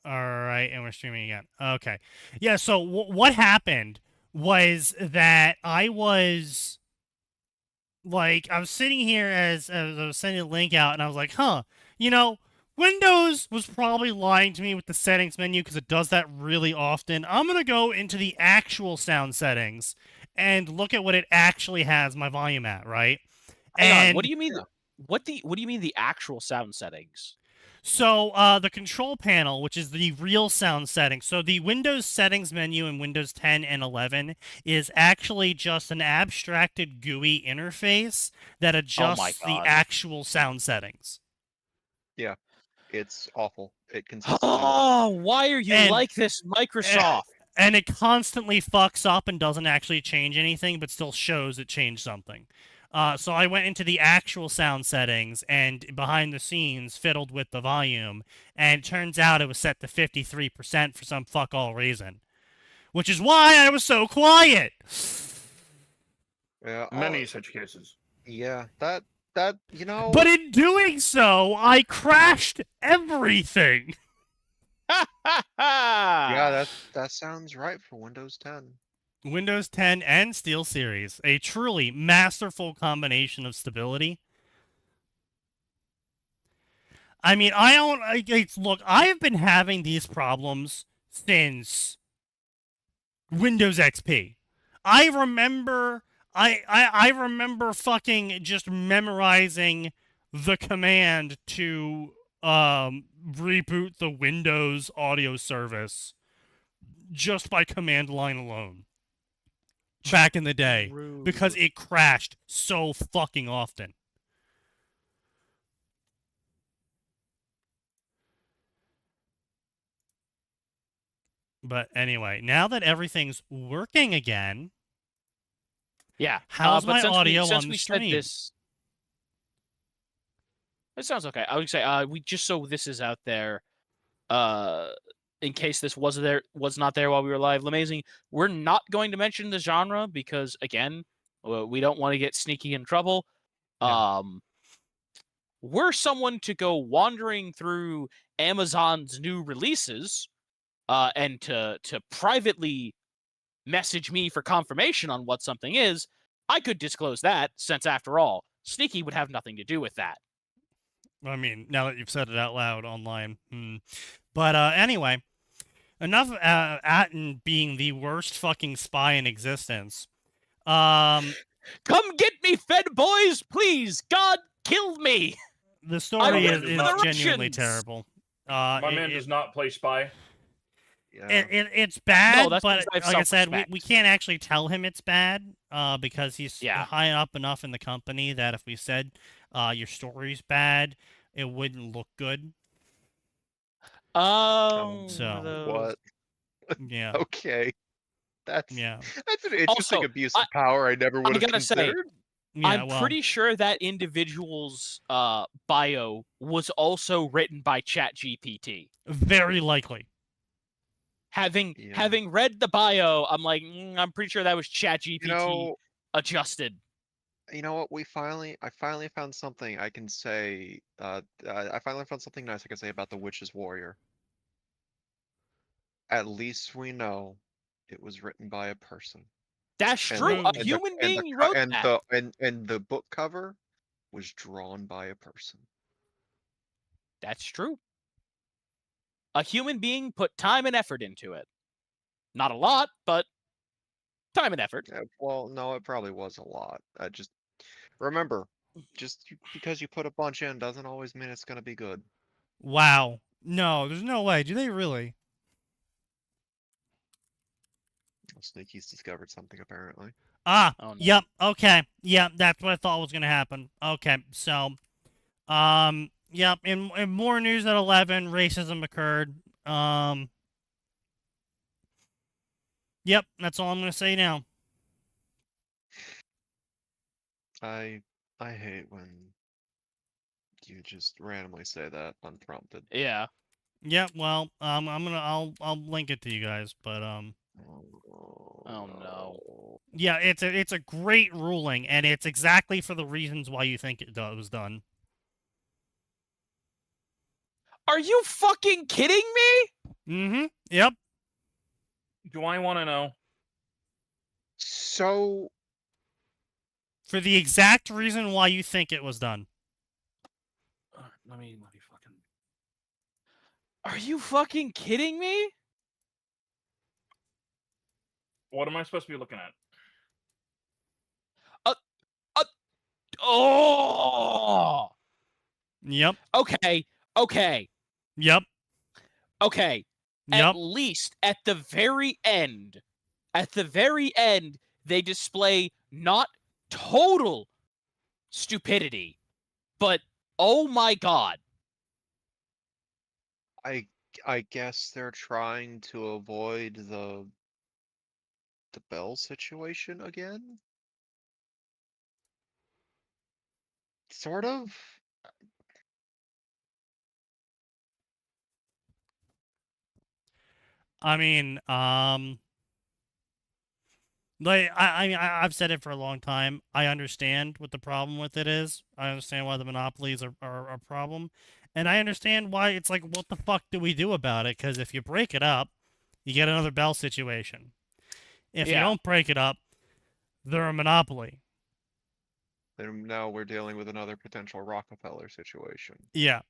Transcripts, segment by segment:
All right, and we're streaming again. Okay. Yeah, so what happened was that I was I was sitting here as I was sending the link out, and I was like, huh, you know, Windows was probably lying to me with the settings menu because it does that really often. I'm going to go into the actual sound settings and look at what it actually has my volume at, right? Hang on, what And do you mean? What do you mean the actual sound settings? so the control panel, which is the real sound settings, so the Windows settings menu in Windows 10 and 11 is actually just an abstracted GUI interface that Oh my adjusts the god. actual sound settings. Yeah, it's awful. It consists of Oh, why are you And like this, eh, Microsoft? and it constantly fucks up and doesn't actually change anything, but still shows it changed something. So I went into the actual sound settings and behind the scenes fiddled with the volume, and it turns out it was set to 53% for some fuck all reason, which is why I was so quiet. yeah, Many such cases. yeah, that you know. But in doing so, I crashed everything. Yeah, that sounds right for Windows 10. Windows 10 and SteelSeries, a truly masterful combination of stability. I mean, I don't look. I have been having these problems since Windows XP. I remember, I remember fucking just memorizing the command to reboot the Windows audio service just by command line alone. Back in the day, because it crashed so fucking often. But anyway, now that everything's working again, Yeah. how's but my audio since on we the said stream? this, it sounds okay. I would say we just so this is out there, in case this was not there while we were live. Amazing. We're not going to mention the genre because again, we don't want to get sneaky in trouble. Yeah. We're someone to go wandering through Amazon's new releases, and to privately message me for confirmation on what something is. I could disclose that, since after all, Sneaky would have nothing to do with that. I mean, now that you've said it out loud online. But anyway, enough Atin being the worst fucking spy in existence. Come get me, Fed boys, please! God, kill me! The story is genuinely terrible. My man does not play spy. Yeah. It's bad, No, that's but because I have like I said, self-respect. we can't actually tell him it's bad because he's Yeah. high up enough in the company that if we said your story's bad, it wouldn't look good. So What? Yeah. Okay. That's Yeah. an interesting Also, abuse of power I never would have gotta say, considered. Yeah, I'm well, pretty sure that individual's bio was also written by ChatGPT. very likely. Having read the bio, I'm like, I'm pretty sure that was ChatGPT You know, adjusted. you know what? I finally found something I can say. I finally found something nice I can say about the Witch's Warrior. At least we know it was written by a person. That's And true. the- A human and the being co- wrote that. and the book cover was drawn by a person. That's true. A human being put time and effort into it. Not a lot, but time and effort. Well, no, it probably was a lot. Just remember, because you put a bunch in doesn't always mean it's gonna be good. Wow. No, there's no way. Do they really? Sneaky's discovered something apparently. Ah, Oh, no. yep, okay. Yep, that's what I thought was going to happen. Okay, so, yep, in more news at 11, racism occurred. Yep, that's all I'm going to say now. I hate when you just randomly say that unprompted. Yeah. Yep, well, I'll link it to you guys, but, Oh no. yeah, it's a great ruling, and it's exactly for the reasons why you think it was done. Are you fucking kidding me? Mm-hmm. Yep. Do I want to know? So For the exact reason why you think it was done. Let me fucking. Are you fucking kidding me? What am I supposed to be looking at? Oh. Yep. Okay. Yep. At Yep. least at the very end, they display not total stupidity, but oh my god. I guess they're trying to avoid the Bell situation again? Sort of? I mean, like I've said it for a long time. I understand what the problem with it is. I understand why the monopolies are a problem, and I understand why it's like, what the fuck do we do about it? Because if you break it up, you get another Bell situation. If you Yeah. don't break it up, they're a monopoly. And now we're dealing with another potential Rockefeller situation. Yeah.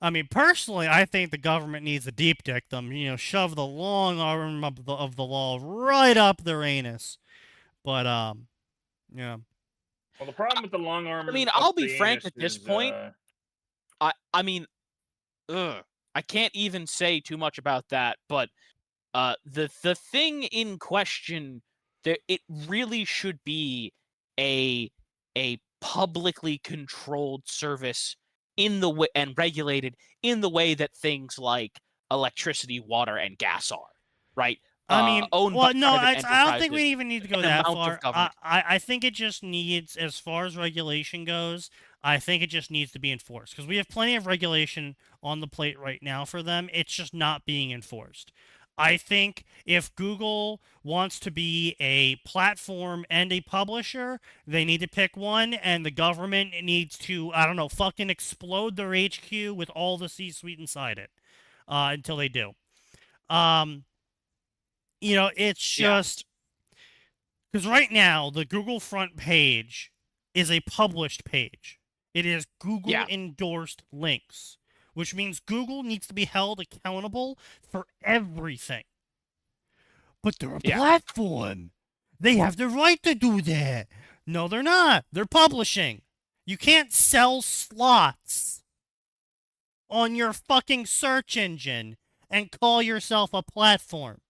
I mean, personally, I think the government needs to deep dick them. You know, shove the long arm of the law right up their anus. But yeah. Well, the problem with the long arm. I mean, up I'll be the frank anus at this is, point. I mean, I can't even say too much about that, but the thing in question, it really should be a publicly controlled service in the way and regulated in the way that things like electricity, water, and gas are, right? I mean, Owned by well, no, private I don't think enterprises, we even need to go an that amount far. of government. I think it just needs, as far as regulation goes, I think it just needs to be enforced. Because we have plenty of regulation on the plate right now for them. It's just not being enforced. I think if Google wants to be a platform and a publisher, they need to pick one, and the government needs to, I don't know, fucking explode their HQ with all the C-suite inside it until they do. You know, it's just because right now the Google front page is a published page. It is Google endorsed links, which means Google needs to be held accountable for everything. But they're a platform. They have the right to do that. No, they're not. They're publishing. You can't sell slots on your fucking search engine and call yourself a platform.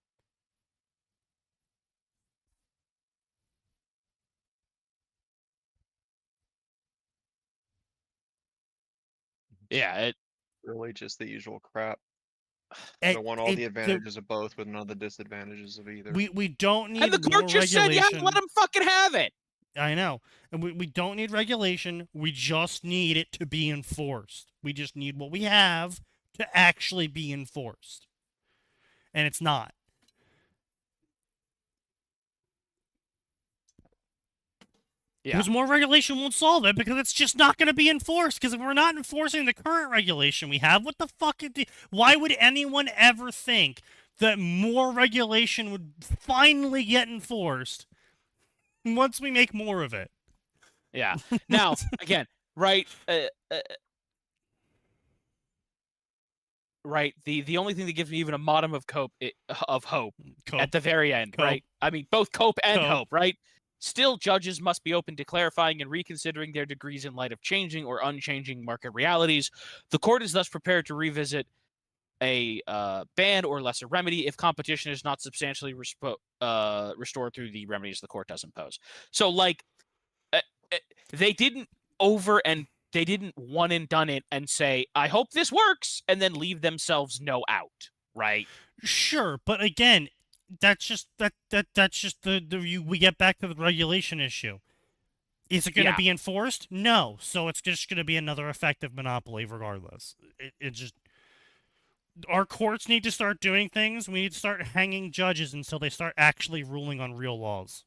Yeah, it Really just the usual crap. It, Don't want all the advantages of both, but none of the disadvantages of either. We don't need and the court more just said, regulation. yeah, let them fucking have it. I know. And we don't need regulation. We just need it to be enforced. We just need what we have to actually be enforced. And it's not. Yeah. Because more regulation won't solve it, because it's just not going to be enforced. Because if we're not enforcing the current regulation we have, what the fuck? Why would anyone ever think that more regulation would finally get enforced once we make more of it? Yeah. Now, again, right? Right. The only thing that gives me even a modicum of hope at the very end, right? I mean, both cope and hope, right? Still, judges must be open to clarifying and reconsidering their degrees in light of changing or unchanging market realities. The court is thus prepared to revisit a ban or lesser remedy if competition is not substantially restored through the remedies the court does impose. So, like, they didn't they didn't one and done it and say, I hope this works, and then leave themselves no out, right? Sure, but again, that's just we get back to the regulation issue. Is it going to be enforced? No. So it's just going to be another effective monopoly regardless. It just, our courts need to start doing things. We need to start hanging judges until they start actually ruling on real laws.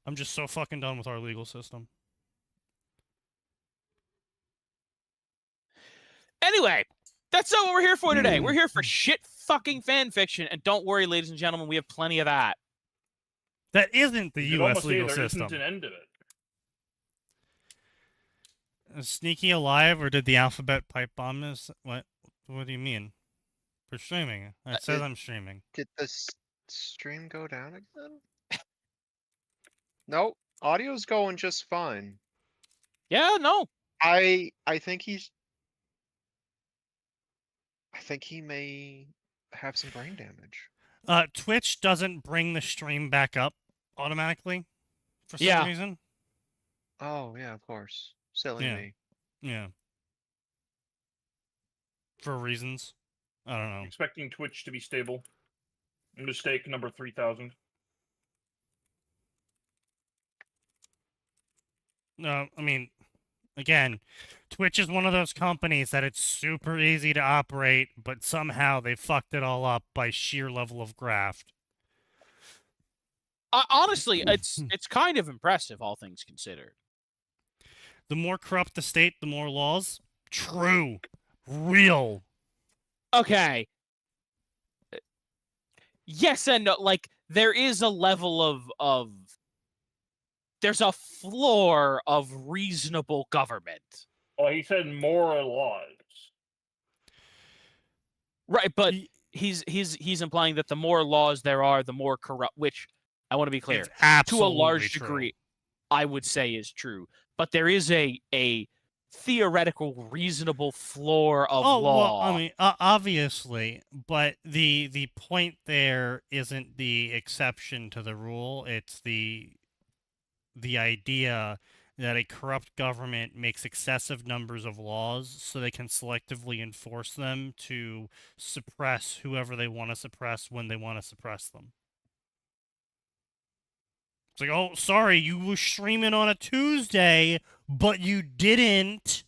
I'm just so fucking done with our legal system. Anyway, that's not what we're here for today. We're here for shit fucking fan fiction, and don't worry, ladies and gentlemen, we have plenty of that. That isn't the You could U.S. almost say legal there system. isn't an end to it. Is Sneaky alive, or did the alphabet pipe bomb us? What? What do you mean? For streaming. It says I'm streaming. Did the stream go down again? Nope. Audio's going just fine. Yeah, no. I think he may have some brain damage. Twitch doesn't bring the stream back up automatically for some Yeah. reason. Oh yeah, of course. Silly Yeah. me. Yeah. For reasons. I don't know. Expecting Twitch to be stable. Mistake number 3000. No, I mean, again, Twitch is one of those companies that it's super easy to operate, but somehow they fucked it all up by sheer level of graft. Honestly, it's kind of impressive, all things considered. The more corrupt the state, the more laws. True. Real. Okay. Yes and no. Like, there is a level of there's a floor of reasonable government. Well, he said more laws. Right, but Y- he's implying that the more laws there are, the more corrupt, which I want to be clear, It's to a absolutely large true. degree, I would say is true. But there is a theoretical, reasonable floor of law. Well, I mean, obviously, but the point there isn't the exception to the rule. It's the idea that a corrupt government makes excessive numbers of laws so they can selectively enforce them to suppress whoever they want to suppress when they want to suppress them. It's like, oh, sorry, you were streaming on a Tuesday, but you didn't,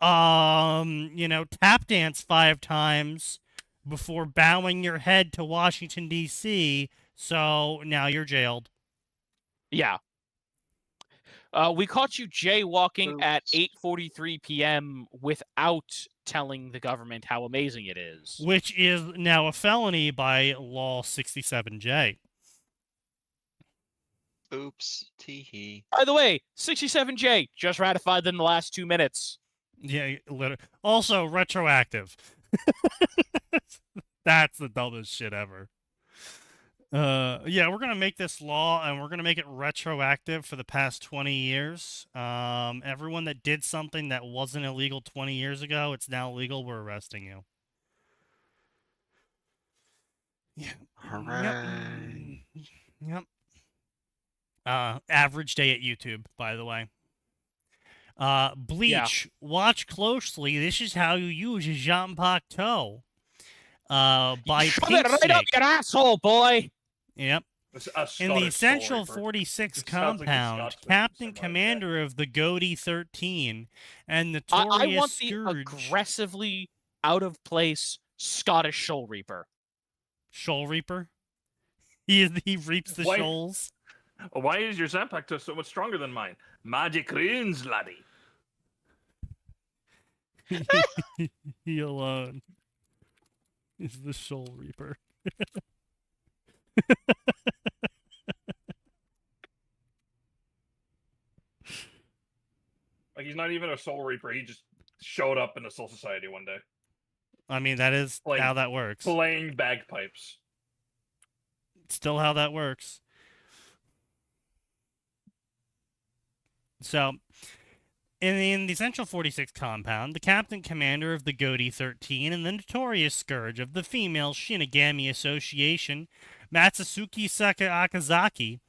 tap dance 5 times before bowing your head to Washington, D.C., so now you're jailed. Yeah. We caught you jaywalking at Oops. 8:43 p.m. without telling the government how amazing it is. Which is now a felony by Law 67J. Oops. Teehee. By the way, 67J just ratified in the last 2 minutes. Yeah, literally. Also, retroactive. That's the dumbest shit ever. Yeah, we're gonna make this law, and we're gonna make it retroactive for the past 20 years. Everyone that did something that wasn't illegal 20 years ago, it's now legal. We're arresting you. Yeah. Hooray. Yep. Average day at YouTube, by the way. Bleach. Watch closely. This is how you use a Jean Pacto. By Shove Pink it right up Snake. your asshole, boy! Yep. In the Central 46 It sounds like a compound, Scotsman or Captain something like that. Commander of the Goatee 13 and I Notorious want the Scourge. aggressively out of place Scottish Shoal Reaper. Shoal Reaper? He reaps the Why- shoals. Why is your Zampacto so much stronger than mine? Magic runes, laddie. He alone is the Shoal Reaper. Like, he's not even a Soul Reaper. He just showed up in the Soul Society one day, I mean, that is Like, how that works. playing bagpipes. Still how that works. So, in the Central 46 compound, the Captain Commander of the Goatee 13 and the Notorious Scourge of the Female Shinigami Association, Matsusuke Akazaki,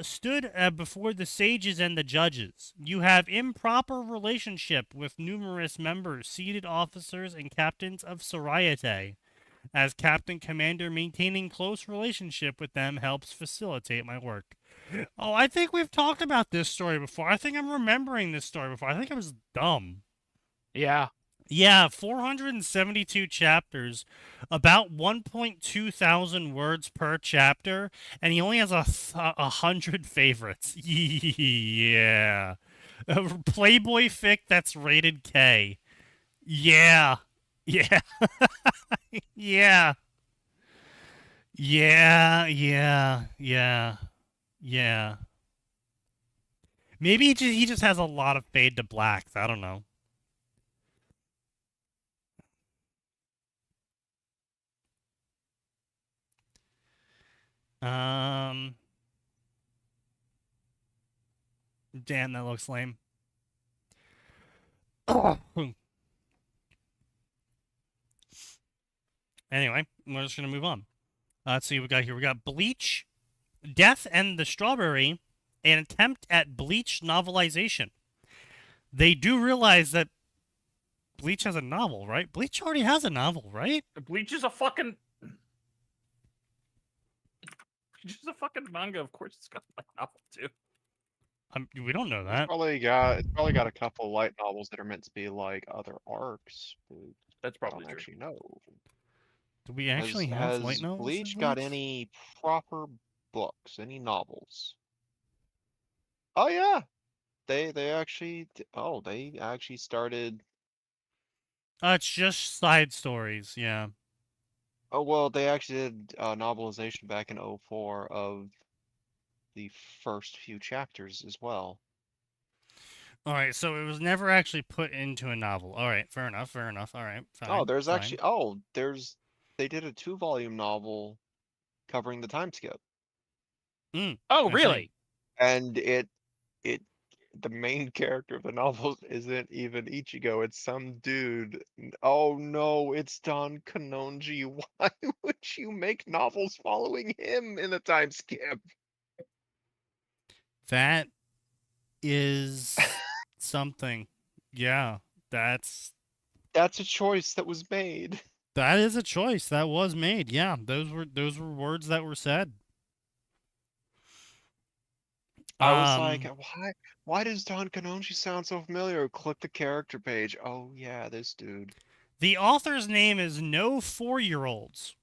stood before the sages and the judges. You have improper relationship with numerous members, seated officers, and captains of Sorayate. As Captain Commander, maintaining close relationship with them helps facilitate my work. Oh, I think we've talked about this story before. I think I'm remembering this story before. I think I was dumb. Yeah. Yeah, 472 chapters, about 1.2 thousand words per chapter, and he only has 100 favorites. Yeah. A Playboy fic that's rated K. Yeah. Yeah. Yeah. Yeah. Yeah. Yeah. Maybe he just has a lot of fade to blacks. I don't know. Um. Damn, that looks lame. Anyway, we're just gonna move on. Let's see what we got here. We got Bleach, Death and the Strawberry, an attempt at Bleach novelization. They do realize that Bleach has a novel, right? Bleach already has a novel, right? Bleach is a fucking. Bleach is a fucking manga. Of course, it's got a novel too. We don't know It's that. probably got a couple light novels that are meant to be like other arcs. But That's I probably don't true. actually know. Do we actually have light Has novels? Bleach got any proper books? Any novels? Oh yeah, they actually they actually started. It's just side stories. Yeah. Oh well, they actually did a novelization back in '04 of the first few chapters as well. All right. So it was never actually put into a novel. All right. Fair enough. Fair enough. All right. Oh, Fine. there's Fine. actually they did a 2-volume novel covering the time skip. Mm, Oh, I see. really? And it the main character of the novel isn't even Ichigo, it's some dude. Oh no, it's Don Kanonji. Why would you make novels following him in the time skip? That is something. Yeah. That's That's a choice that was made. that is a choice that was made. Yeah. Those were words that were said. I was like, Um. why does Don Kanonji sound so familiar? Click the character page. Oh yeah, this dude. The author's name is No 4-Year-Olds,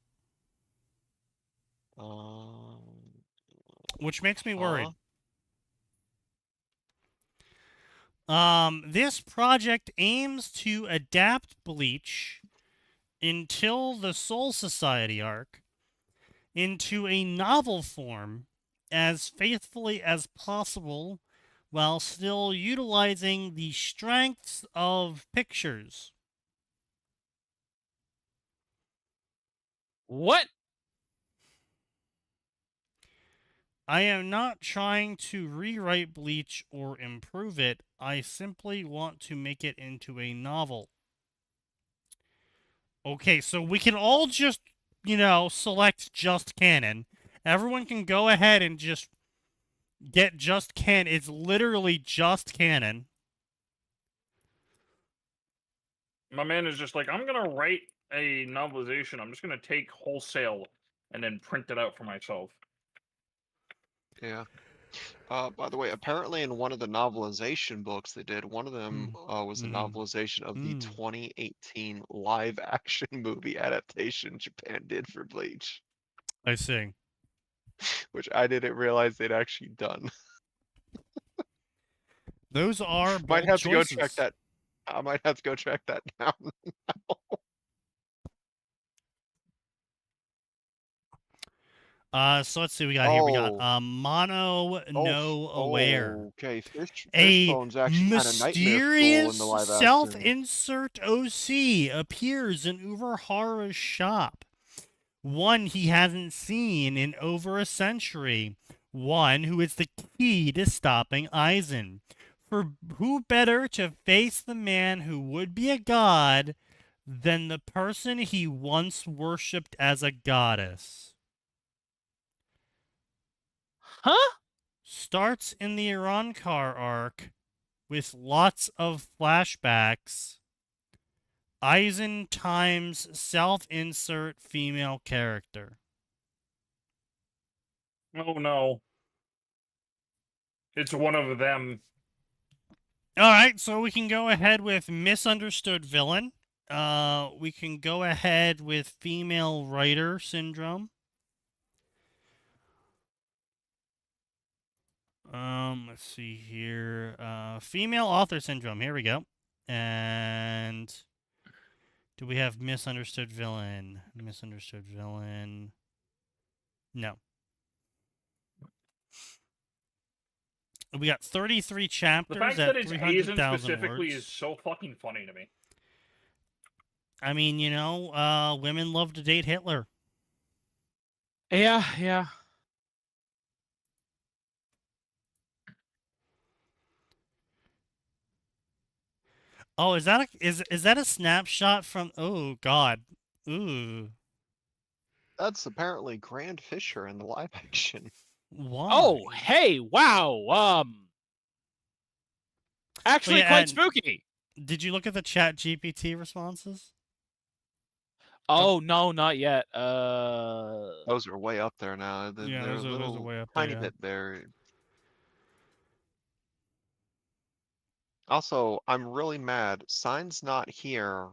which makes me worried. This project aims to adapt Bleach until the Soul Society arc into a novel form as faithfully as possible while still utilizing the strengths of pictures. What? I am not trying to rewrite Bleach or improve it. I simply want to make it into a novel. Okay, so we can all just, select just canon. Everyone can go ahead and just get just canon. It's literally just canon. My man is just like, I'm gonna write a novelization. I'm just gonna take wholesale and then print it out for myself. Yeah. By the way, apparently in one of the novelization books they did, one of them was a novelization of the 2018 live action movie adaptation Japan did for Bleach, I see. which I didn't realize they'd actually done. Those are Might bold have to go choices. check that. I might have to go track that down. So let's see what we got here. We got Mono No Aware. Okay, A Fishbone's actually kind of nightmare fuel mysterious in the live action. self-insert OC appears in Urahara's shop. One he hasn't seen in over a century. One who is the key to stopping Aizen. For who better to face the man who would be a god than the person he once worshipped as a goddess? Huh? Starts in the Irankar arc with lots of flashbacks. Aizen times self-insert female character. Oh no. It's one of them. Alright, so we can go ahead with misunderstood villain. We can go ahead with female writer syndrome. Let's see here. Female author syndrome. Here we go. And Do we have misunderstood villain? Misunderstood villain. No. We got 33 The chapters fact at that it's Asian 300,000 specifically words. is so fucking funny to me. I mean, you know, women love to date Hitler. Yeah. Oh, is that is that a snapshot from? Oh God. Ooh. That's apparently Grand Fisher in the live action. Why? Oh, hey, wow. Actually, yeah, quite and- spooky. Did you look at the Chat GPT responses? Oh no, not yet. Those are way up there now. Yeah, They're those a are little way up tiny there. bit buried. Also, I'm really mad. Sign's not here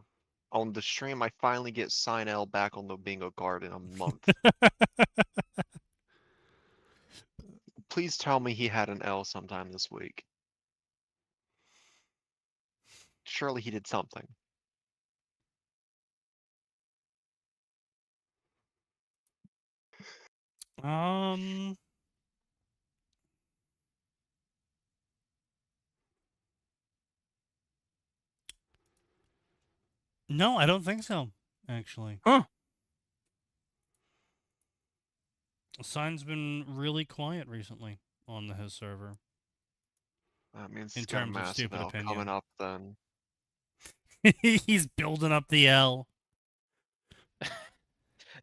on the stream. I finally get Sign L back on the bingo card in a month. Please tell me he had an L sometime this week. Surely he did something. No, I don't think so. Actually, Huh. Sign's been really quiet recently on his server. That means In he's got a terms of massive stupid L opinion. coming up then. He's building up the L.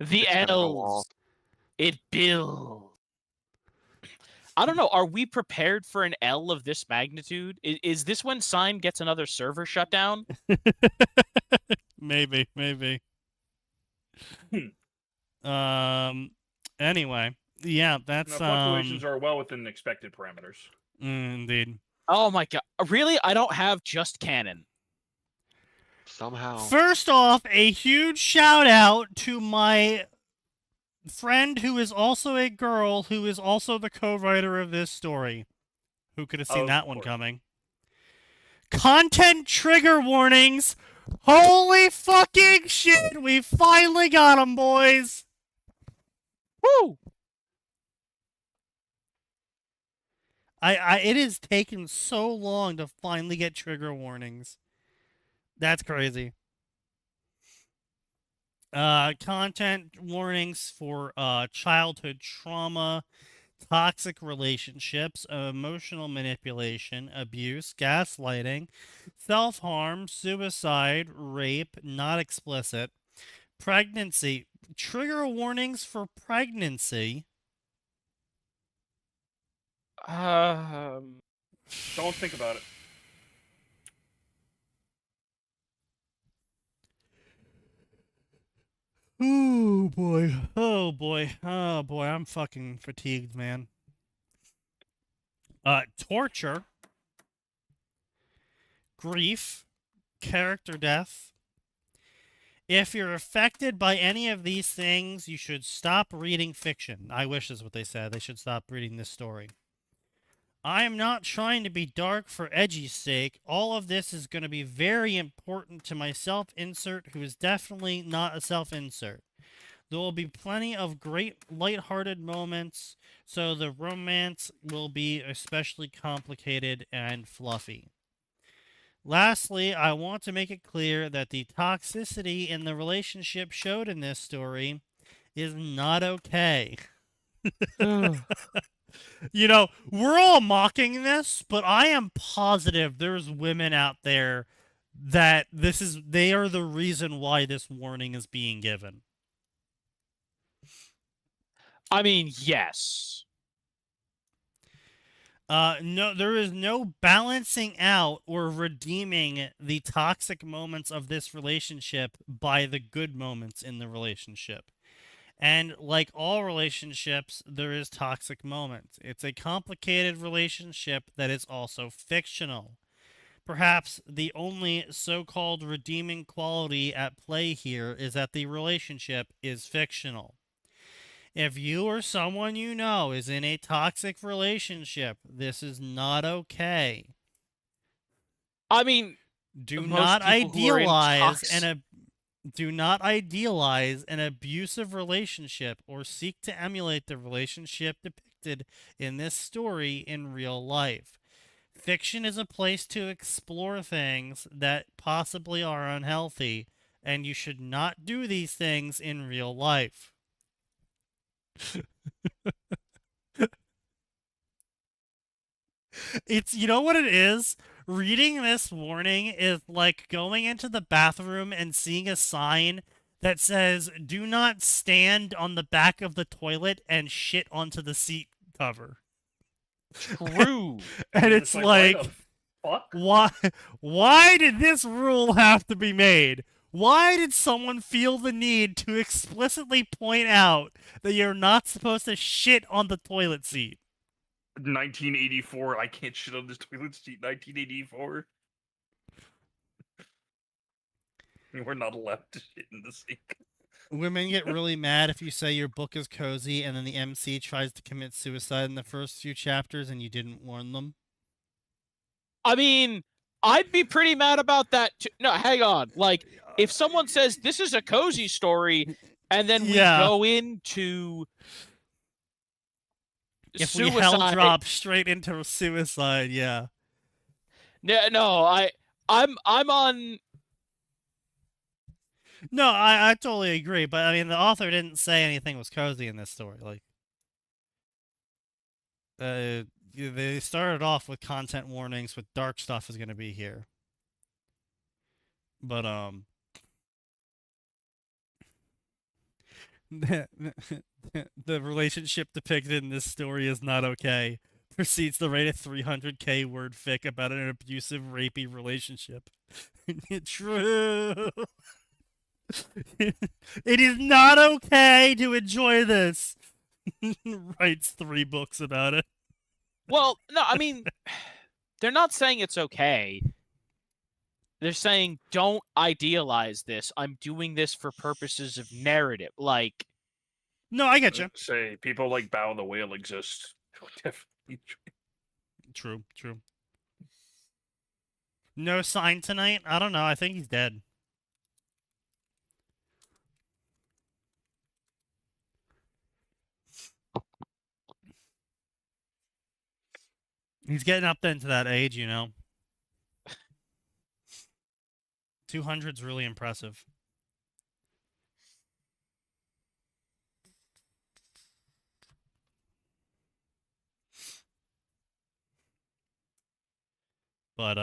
The It's gonna go L's. off. It builds. I don't know. Are we prepared for an L of this magnitude? Is this when Sign gets another server shut down? Maybe. Anyway, yeah, that's Fluctuations are well within expected parameters. indeed. Oh my god. Really? I don't have just canon. Somehow. First off, a huge shout out to my friend who is also a girl who is also the co-writer of this story. Who could have seen Of that one course. coming? Content trigger warnings. Holy fucking shit! We finally got them, boys. Woo! It has taken so long to finally get trigger warnings. That's crazy. Content warnings for childhood trauma, toxic relationships, emotional manipulation, abuse, gaslighting, self-harm, suicide, rape, not explicit, pregnancy, trigger warnings for pregnancy. Don't think about it. Oh boy. Oh boy. Oh boy. I'm fucking fatigued, man. Torture, grief, character death. If you're affected by any of these things, you should stop reading fiction. I wish is what they said. They should stop reading this story. I am not trying to be dark for edgy's sake. All of this is going to be very important to my self-insert, who is definitely not a self-insert. There will be plenty of great lighthearted moments, so the romance will be especially complicated and fluffy. Lastly, I want to make it clear that the toxicity in the relationship showed in this story is not okay. You know, we're all mocking this, but I am positive there's women out there that they are the reason why this warning is being given. I mean, yes. No, there is no balancing out or redeeming the toxic moments of this relationship by the good moments in the relationship. And like all relationships, there is toxic moments. It's a complicated relationship that is also fictional. Perhaps the only so-called redeeming quality at play here is that the relationship is fictional. If you or someone you know is in a toxic relationship, this is not okay. I mean, Do most not people who are in idealize tox- Do not idealize an abusive relationship or seek to emulate the relationship depicted in this story in real life. Fiction is a place to explore things that possibly are unhealthy, and you should not do these things in real life. It's, you know what it is? Reading this warning is like going into the bathroom and seeing a sign that says, "Do not stand on the back of the toilet and shit onto the seat cover." True. And You're it's just why like, the fuck? why did this rule have to be made? Why did someone feel the need to explicitly point out that you're not supposed to shit on the toilet seat? 1984. I can't shit on this toilet seat. 1984. We're not allowed to shit in the sink. Women get really mad if you say your book is cozy and then the MC tries to commit suicide in the first few chapters and you didn't warn them. I mean, I'd be pretty mad about that too. No, hang on. Like, if someone says this is a cozy story, and then we go into if suicide. we hell drop straight into suicide, yeah. No, I'm on. No, I totally agree, but I mean the author didn't say anything was cozy in this story. Like, they started off with content warnings with dark stuff is going to be here. But the relationship depicted in this story is not okay. Proceeds to write a 300k word fic about an abusive, rapey relationship. True. It is not okay to enjoy this. Writes 3 books about it. Well, no, I mean, they're not saying it's okay. They're saying don't idealize this. I'm doing this for purposes of narrative. Like, no, I get you. Say people like Bow the Whale exist. Definitely. True. No sign tonight? I don't know. I think he's dead. He's getting up into that age, you know. 200's really impressive. But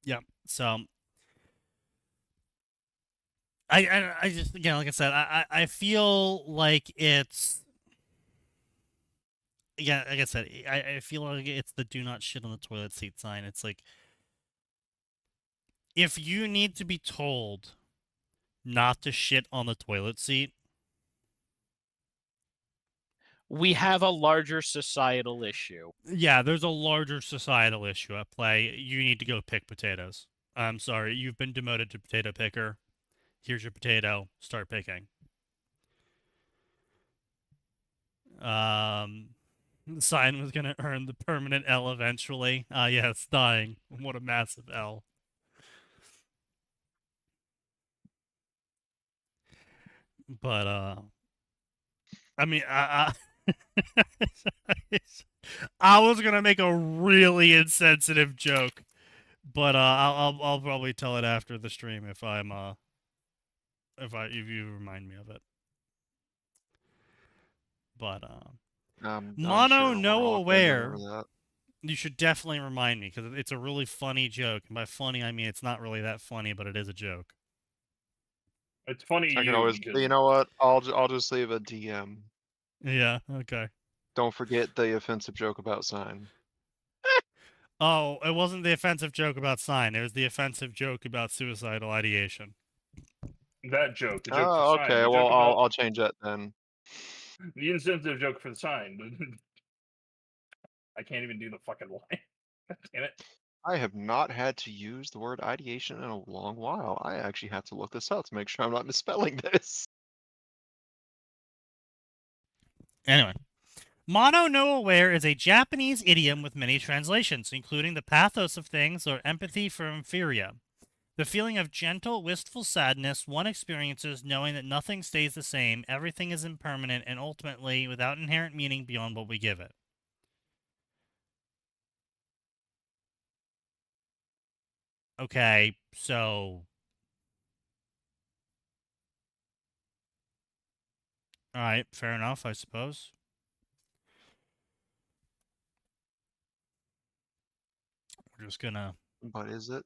yeah. So I just, again, like I said, I feel like it's, yeah, like I said, I feel like it's the "do not shit on the toilet seat" sign. It's like, if you need to be told not to shit on the toilet seat, we have a larger societal issue. yeah, there's a larger societal issue at play. You need to go pick potatoes. I'm sorry, you've been demoted to potato picker. Here's your potato. Start picking. The sign was gonna earn the permanent L eventually. Yes, dying. What a massive L. But I mean, I was gonna make a really insensitive joke, but I'll probably tell it after the stream if you remind me of it. But Mono no aware. You should definitely remind me because it's a really funny joke, and by funny I mean it's not really that funny, but it is a joke. It's funny. I can always. You know what? I'll just leave a DM. Yeah. Okay. Don't forget the offensive joke about sign. Oh, it wasn't the offensive joke about sign. It was the offensive joke about suicidal ideation. That joke. The joke Oh, for okay. sign, Well, I'll change that then. The insensitive joke for the sign. I can't even do the fucking line. God damn it. I have not had to use the word ideation in a long while. I actually have to look this up to make sure I'm not misspelling this. Anyway, Mono no aware is a Japanese idiom with many translations, including the pathos of things or empathy for inferior. The feeling of gentle, wistful sadness one experiences knowing that nothing stays the same, everything is impermanent, and ultimately without inherent meaning beyond what we give it. Okay, so... Alright, fair enough, I suppose. We're just gonna... But is it?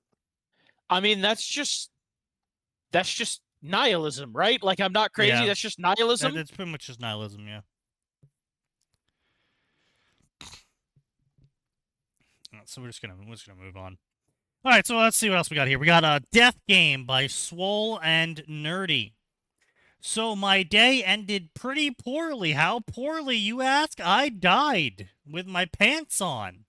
I mean, that's just nihilism, right? Like, I'm not crazy. Yeah. That's just nihilism. That's pretty much just nihilism, yeah. So we're just gonna move on. All right, so let's see what else we got here. We got a Death Game by Swole and Nerdy. So my day ended pretty poorly. How poorly, you ask? I died with my pants on.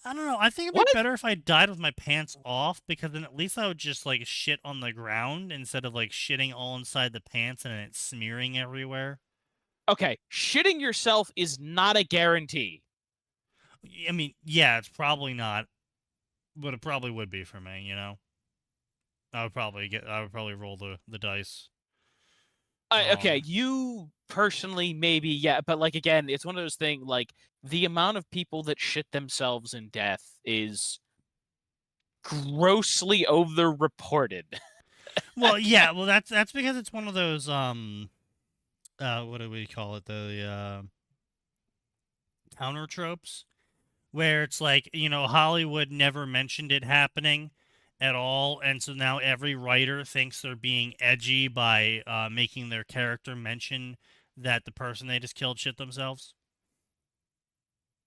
I don't know. I think it'd be better if I died with my pants off, because then at least I would just, like, shit on the ground instead of, like, shitting all inside the pants and it's smearing everywhere. Okay, shitting yourself is not a guarantee. I mean, yeah, it's probably not, but it probably would be for me, you know? I would probably roll the dice. Okay, you personally maybe, yeah, but like again, it's one of those things, like the amount of people that shit themselves in death is grossly over-reported. Well, yeah, well that's because it's one of those what do we call it? The counter tropes, where it's like, you know, Hollywood never mentioned it happening at all, and so now every writer thinks they're being edgy by making their character mention that the person they just killed shit themselves.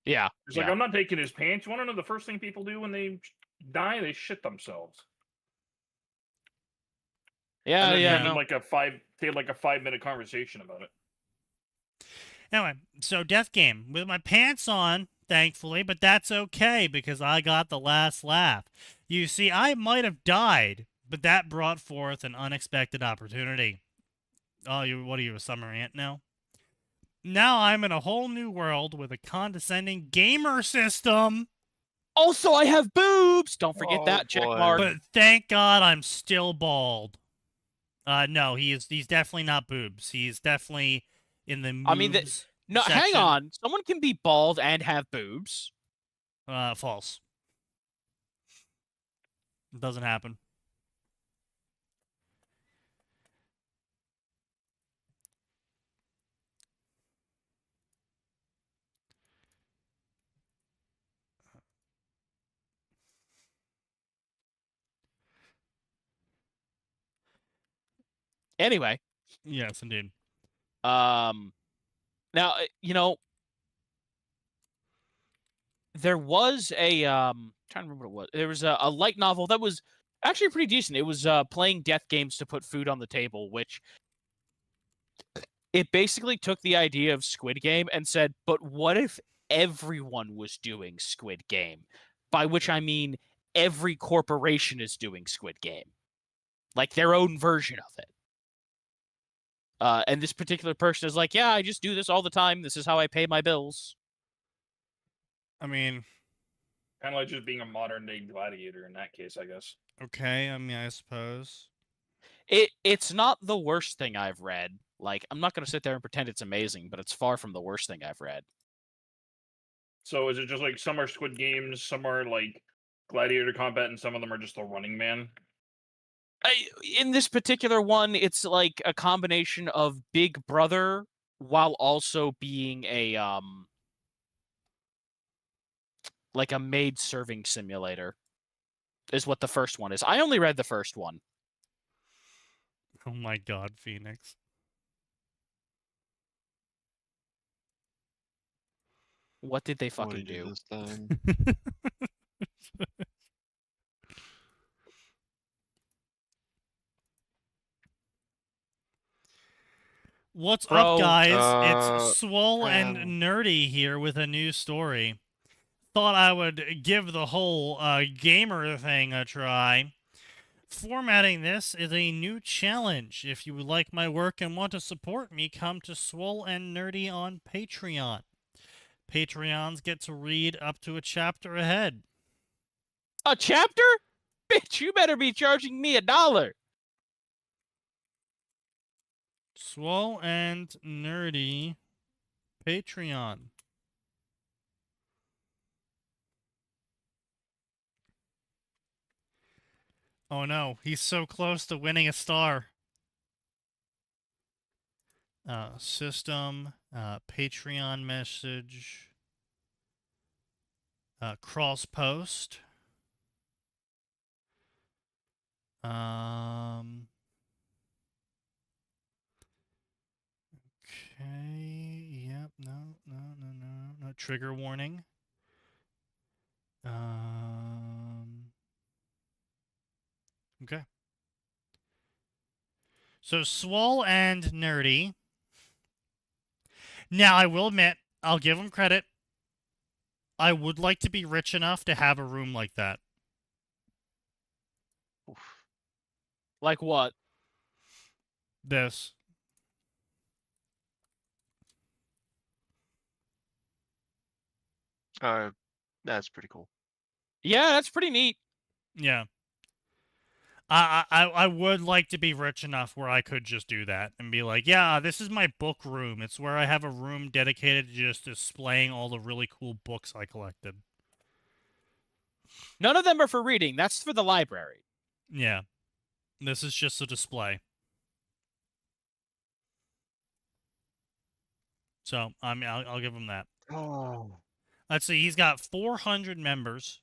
Yeah. It's like, I'm not taking his pants. You want to know the first thing people do when they die? They shit themselves. Yeah, and then yeah. they No. Take like a 5-minute conversation about it. Anyway, so Death Game with my pants on, thankfully, but that's okay because I got the last laugh. You see, I might have died, but that brought forth an unexpected opportunity. Oh, what are you, a summer ant now? Now I'm in a whole new world with a condescending gamer system. Also, I have boobs. Don't forget that check mark. But thank God I'm still bald. No, he's definitely not boobs. He's definitely in the moobs. I mean, no, section. hang on. Someone can be bald and have boobs. False. It doesn't happen. Anyway. Yes, indeed. Now, you know, there was a trying to remember what it was. There was a light novel that was actually pretty decent. It was playing death games to put food on the table, which it basically took the idea of Squid Game and said, but what if everyone was doing Squid Game? By which I mean every corporation is doing Squid Game. Like their own version of it. And this particular person is like, yeah, I just do this all the time. This is how I pay my bills. I mean... kind of like just being a modern-day gladiator in that case, I guess. Okay, I mean, I suppose. It's not the worst thing I've read. Like, I'm not going to sit there and pretend it's amazing, but it's far from the worst thing I've read. So is it just like some are Squid Games, some are like Gladiator Combat, and some of them are just the Running Man? In this particular one, it's like a combination of Big Brother while also being a like a maid serving simulator is what the first one is. I only read the first one. Oh my God, Phoenix. What did they fucking do? This time? What's Bro, up, guys? It's Swole and Pam. Nerdy here with a new story. Thought I would give the whole gamer thing a try. Formatting this is a new challenge. If you like my work and want to support me, come to Swole and Nerdy on Patreon. Patreons get to read up to a chapter ahead. A chapter? Bitch, you better be charging me $1. Swole and Nerdy Patreon. Oh no, he's so close to winning a star. System, Patreon message, cross post. Okay, yep, no, trigger warning. Okay. So, Swole and Nerdy. Now, I will admit, I'll give them credit. I would like to be rich enough to have a room like that. Like what? This. That's pretty cool. Yeah, that's pretty neat. Yeah. I would like to be rich enough where I could just do that and be like, yeah, this is my book room. It's where I have a room dedicated to just displaying all the really cool books I collected. None of them are for reading. That's for the library. Yeah. This is just a display. So, I mean, I'll give him that. Oh. Let's see, he's got 400 members,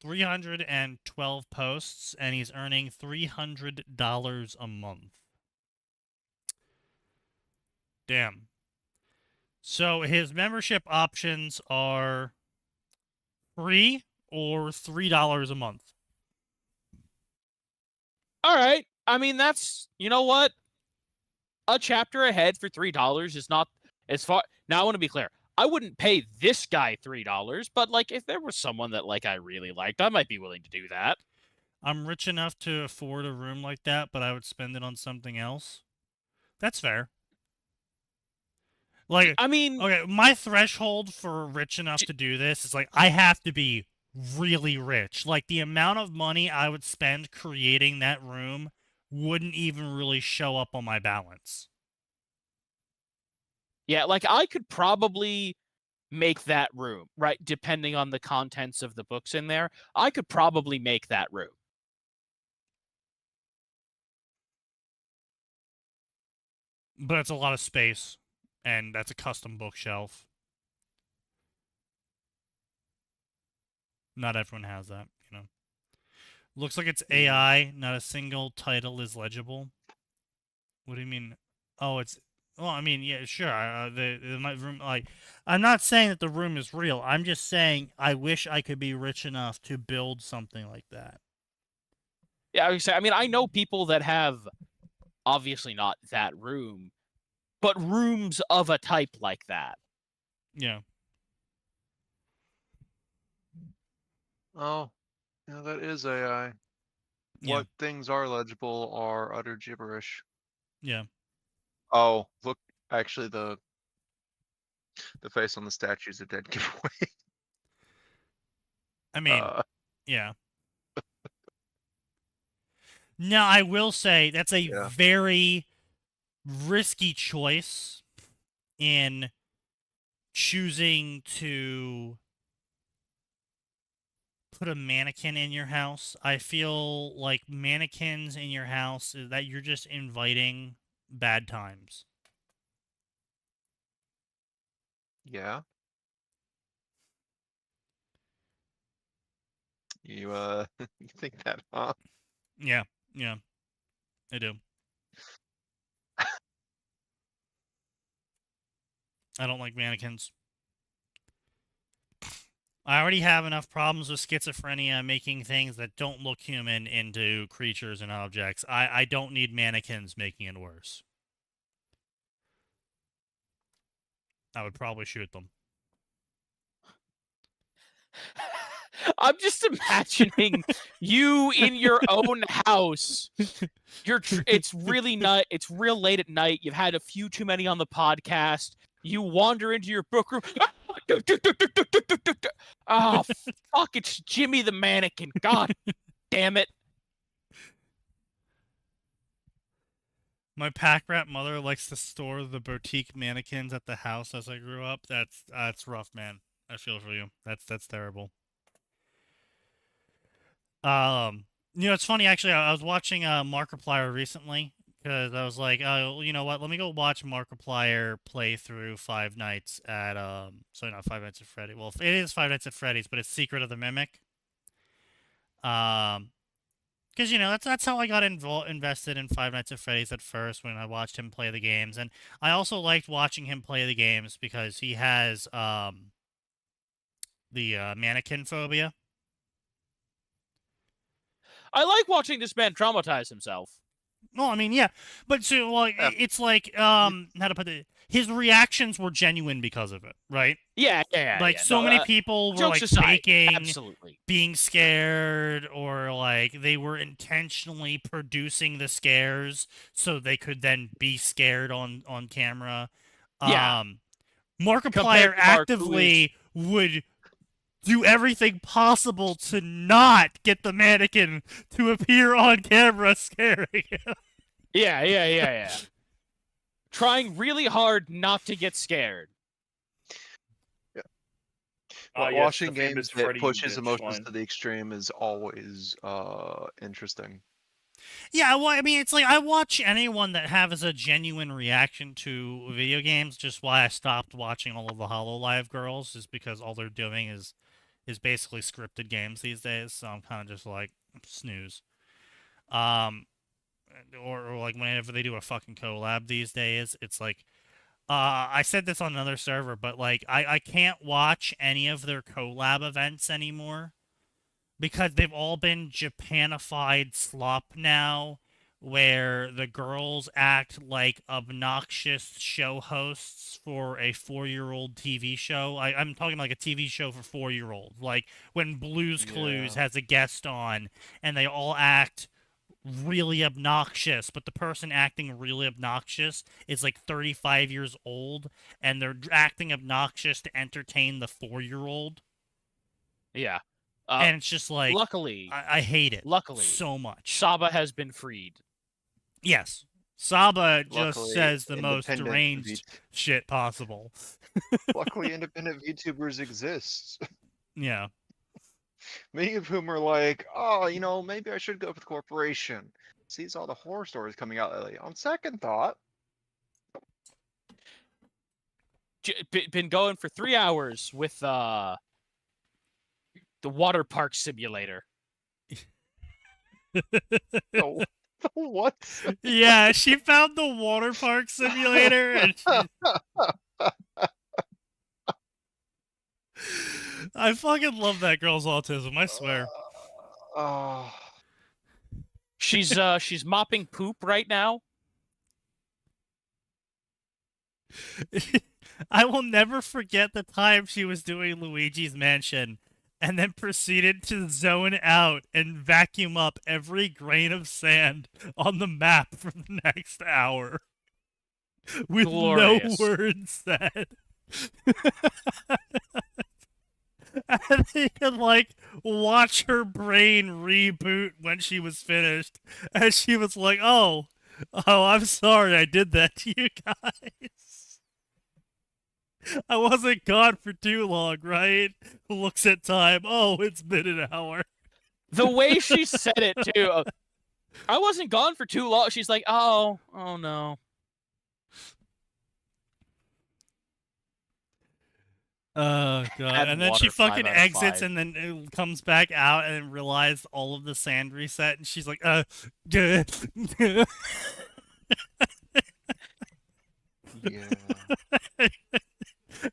312 posts, and he's earning $300 a month. Damn. So his membership options are free or $3 a month. All right. I mean, that's, you know what? A chapter ahead for $3 is not as far. Now, I want to be clear. I wouldn't pay this guy $3, but like if there was someone that like I really liked, I might be willing to do that. I'm rich enough to afford a room like that, but I would spend it on something else. That's fair. Like, I mean, okay, my threshold for rich enough to do this is like I have to be really rich. Like the amount of money I would spend creating that room wouldn't even really show up on my balance. yeah, like I could probably make that room, right? Depending on the contents of the books in there, I could probably make that room. But it's a lot of space, and that's a custom bookshelf. Not everyone has that, you know. Looks like it's AI, not a single title is legible. What do you mean? Oh, it's... Well, I mean, yeah, sure. My room, like, I'm not saying that the room is real. I'm just saying I wish I could be rich enough to build something like that. Yeah, I mean, I know people that have obviously not that room, but rooms of a type like that. Yeah. Oh, yeah, that is AI. Yeah. What things are legible are utter gibberish. Yeah. Oh, look, actually the face on the statue is a dead giveaway. I mean, yeah. Now, I will say that's a very risky choice in choosing to put a mannequin in your house. I feel like mannequins in your house is that you're just inviting bad times. Yeah. You you think that, huh? Yeah, I do. I don't like mannequins. I already have enough problems with schizophrenia making things that don't look human into creatures and objects. I don't need mannequins making it worse. I would probably shoot them. I'm just imagining you in your own house. It's really it's real late at night. You've had a few too many on the podcast. You wander into your book room. Oh, fuck, it's Jimmy the mannequin. God damn it. My pack rat mother likes to store the boutique mannequins at the house as I grew up. That's rough, man. I feel for you. That's terrible. It's funny actually. I was watching Markiplier recently because I was like, oh, you know what? Let me go watch Markiplier play through Five Nights at sorry, not Five Nights at Freddy. Well, it is Five Nights at Freddy's, but it's Secret of the Mimic. Because that's how I got invested in Five Nights at Freddy's at first when I watched him play the games, and I also liked watching him play the games because he has the mannequin phobia. I like watching this man traumatize himself. No, I mean, yeah, but so like it's like how to put it. His reactions were genuine because of it, right? Yeah. Like so many people were like aside, faking absolutely being scared, or like they were intentionally producing the scares so they could then be scared on camera. Yeah. Markiplier actively would do everything possible to not get the mannequin to appear on camera scaring him. Yeah. Trying really hard not to get scared. But yes, watching the games famous that Freddy pushes bitch emotions line. to the extreme is always interesting. Yeah, well, I mean, it's like I watch anyone that has a genuine reaction to video games. Just why I stopped watching all of the HoloLive girls is because all they're doing is basically scripted games these days. So I'm kind of just like snooze. Or like whenever they do a fucking collab these days, it's like I said this on another server, but like I can't watch any of their collab events anymore because they've all been Japanified slop now, where the girls act like obnoxious show hosts for a 4-year-old TV show. I'm talking like a TV show for 4-year-olds, like when Blue's Clues has a guest on, and they all act really obnoxious, but the person acting really obnoxious is like 35 years old, and they're acting obnoxious to entertain the 4-year-old. Yeah. And it's just like, luckily, I hate it luckily, so much. Saba has been freed. Yes. Saba just Luckily, says the most independent deranged shit possible. Luckily, independent VTubers exist. Yeah. Many of whom are like, oh, maybe I should go for the corporation. Sees all the horror stories coming out lately. On second thought, Been going for 3 hours with the water park simulator. the what? Yeah, she found the water park simulator, and I fucking love that girl's autism, I swear. She's mopping poop right now. I will never forget the time she was doing Luigi's Mansion and then proceeded to zone out and vacuum up every grain of sand on the map for the next hour. With Glorious. no words said. And they could, like, watch her brain reboot when she was finished. And she was like, oh, I'm sorry I did that to you guys. I wasn't gone for too long, right? Looks at time. Oh, it's been an hour. The way she said it, too. I wasn't gone for too long. She's like, oh no. Oh, God. And then she water, fucking 5 out of exits 5. and then it comes back out and realized all of the sand reset. And she's like, Yeah.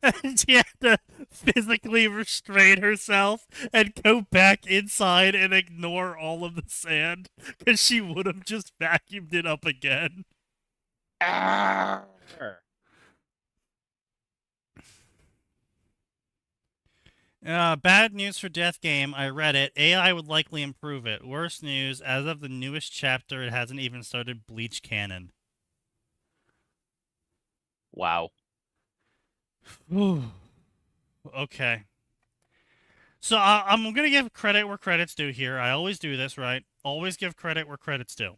And she had to physically restrain herself and go back inside and ignore all of the sand because she would have just vacuumed it up again. Arr. Bad news for Death Game. I read it. AI would likely improve it. Worse news, as of the newest chapter, it hasn't even started Bleach canon. Wow. Okay. So I'm going to give credit where credit's due here. I always do this, right? Always give credit where credit's due.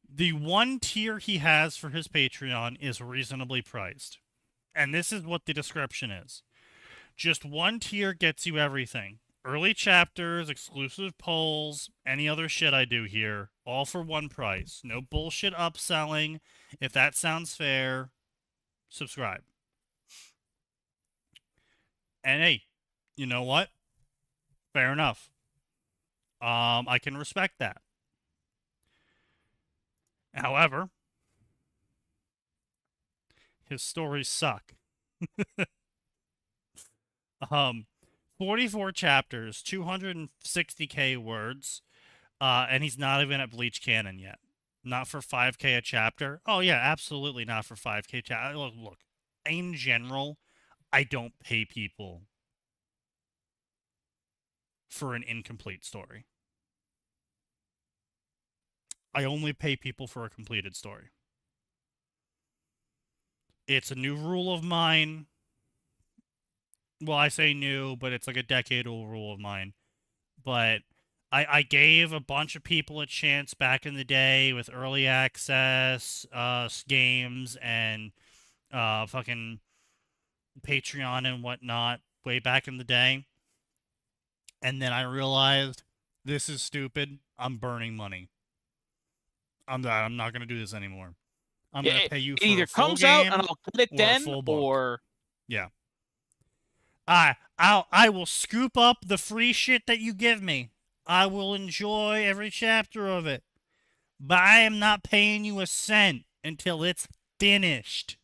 The one tier he has for his Patreon is reasonably priced. And this is what the description is. Just one tier gets you everything. Early chapters, exclusive polls, any other shit I do here, all for one price. No bullshit upselling. If that sounds fair, subscribe. And hey, you know what? Fair enough. I can respect that. However, his stories suck. 44 chapters, 260k words, and he's not even at Bleach Canon yet. Not for 5k a chapter. Oh yeah, absolutely not for 5k chapter. Look, in general, I don't pay people for an incomplete story. I only pay people for a completed story. It's a new rule of mine. Well, I say new, but it's like a decade-old rule of mine. But I gave a bunch of people a chance back in the day with early access games and fucking Patreon and whatnot way back in the day. And then I realized this is stupid. I'm burning money. I'm not going to do this anymore. I'm going to pay you It for either a full comes game out and I'll get it or a then, full book. or yeah. I will scoop up the free shit that you give me. I will enjoy every chapter of it. But I am not paying you a cent until it's finished.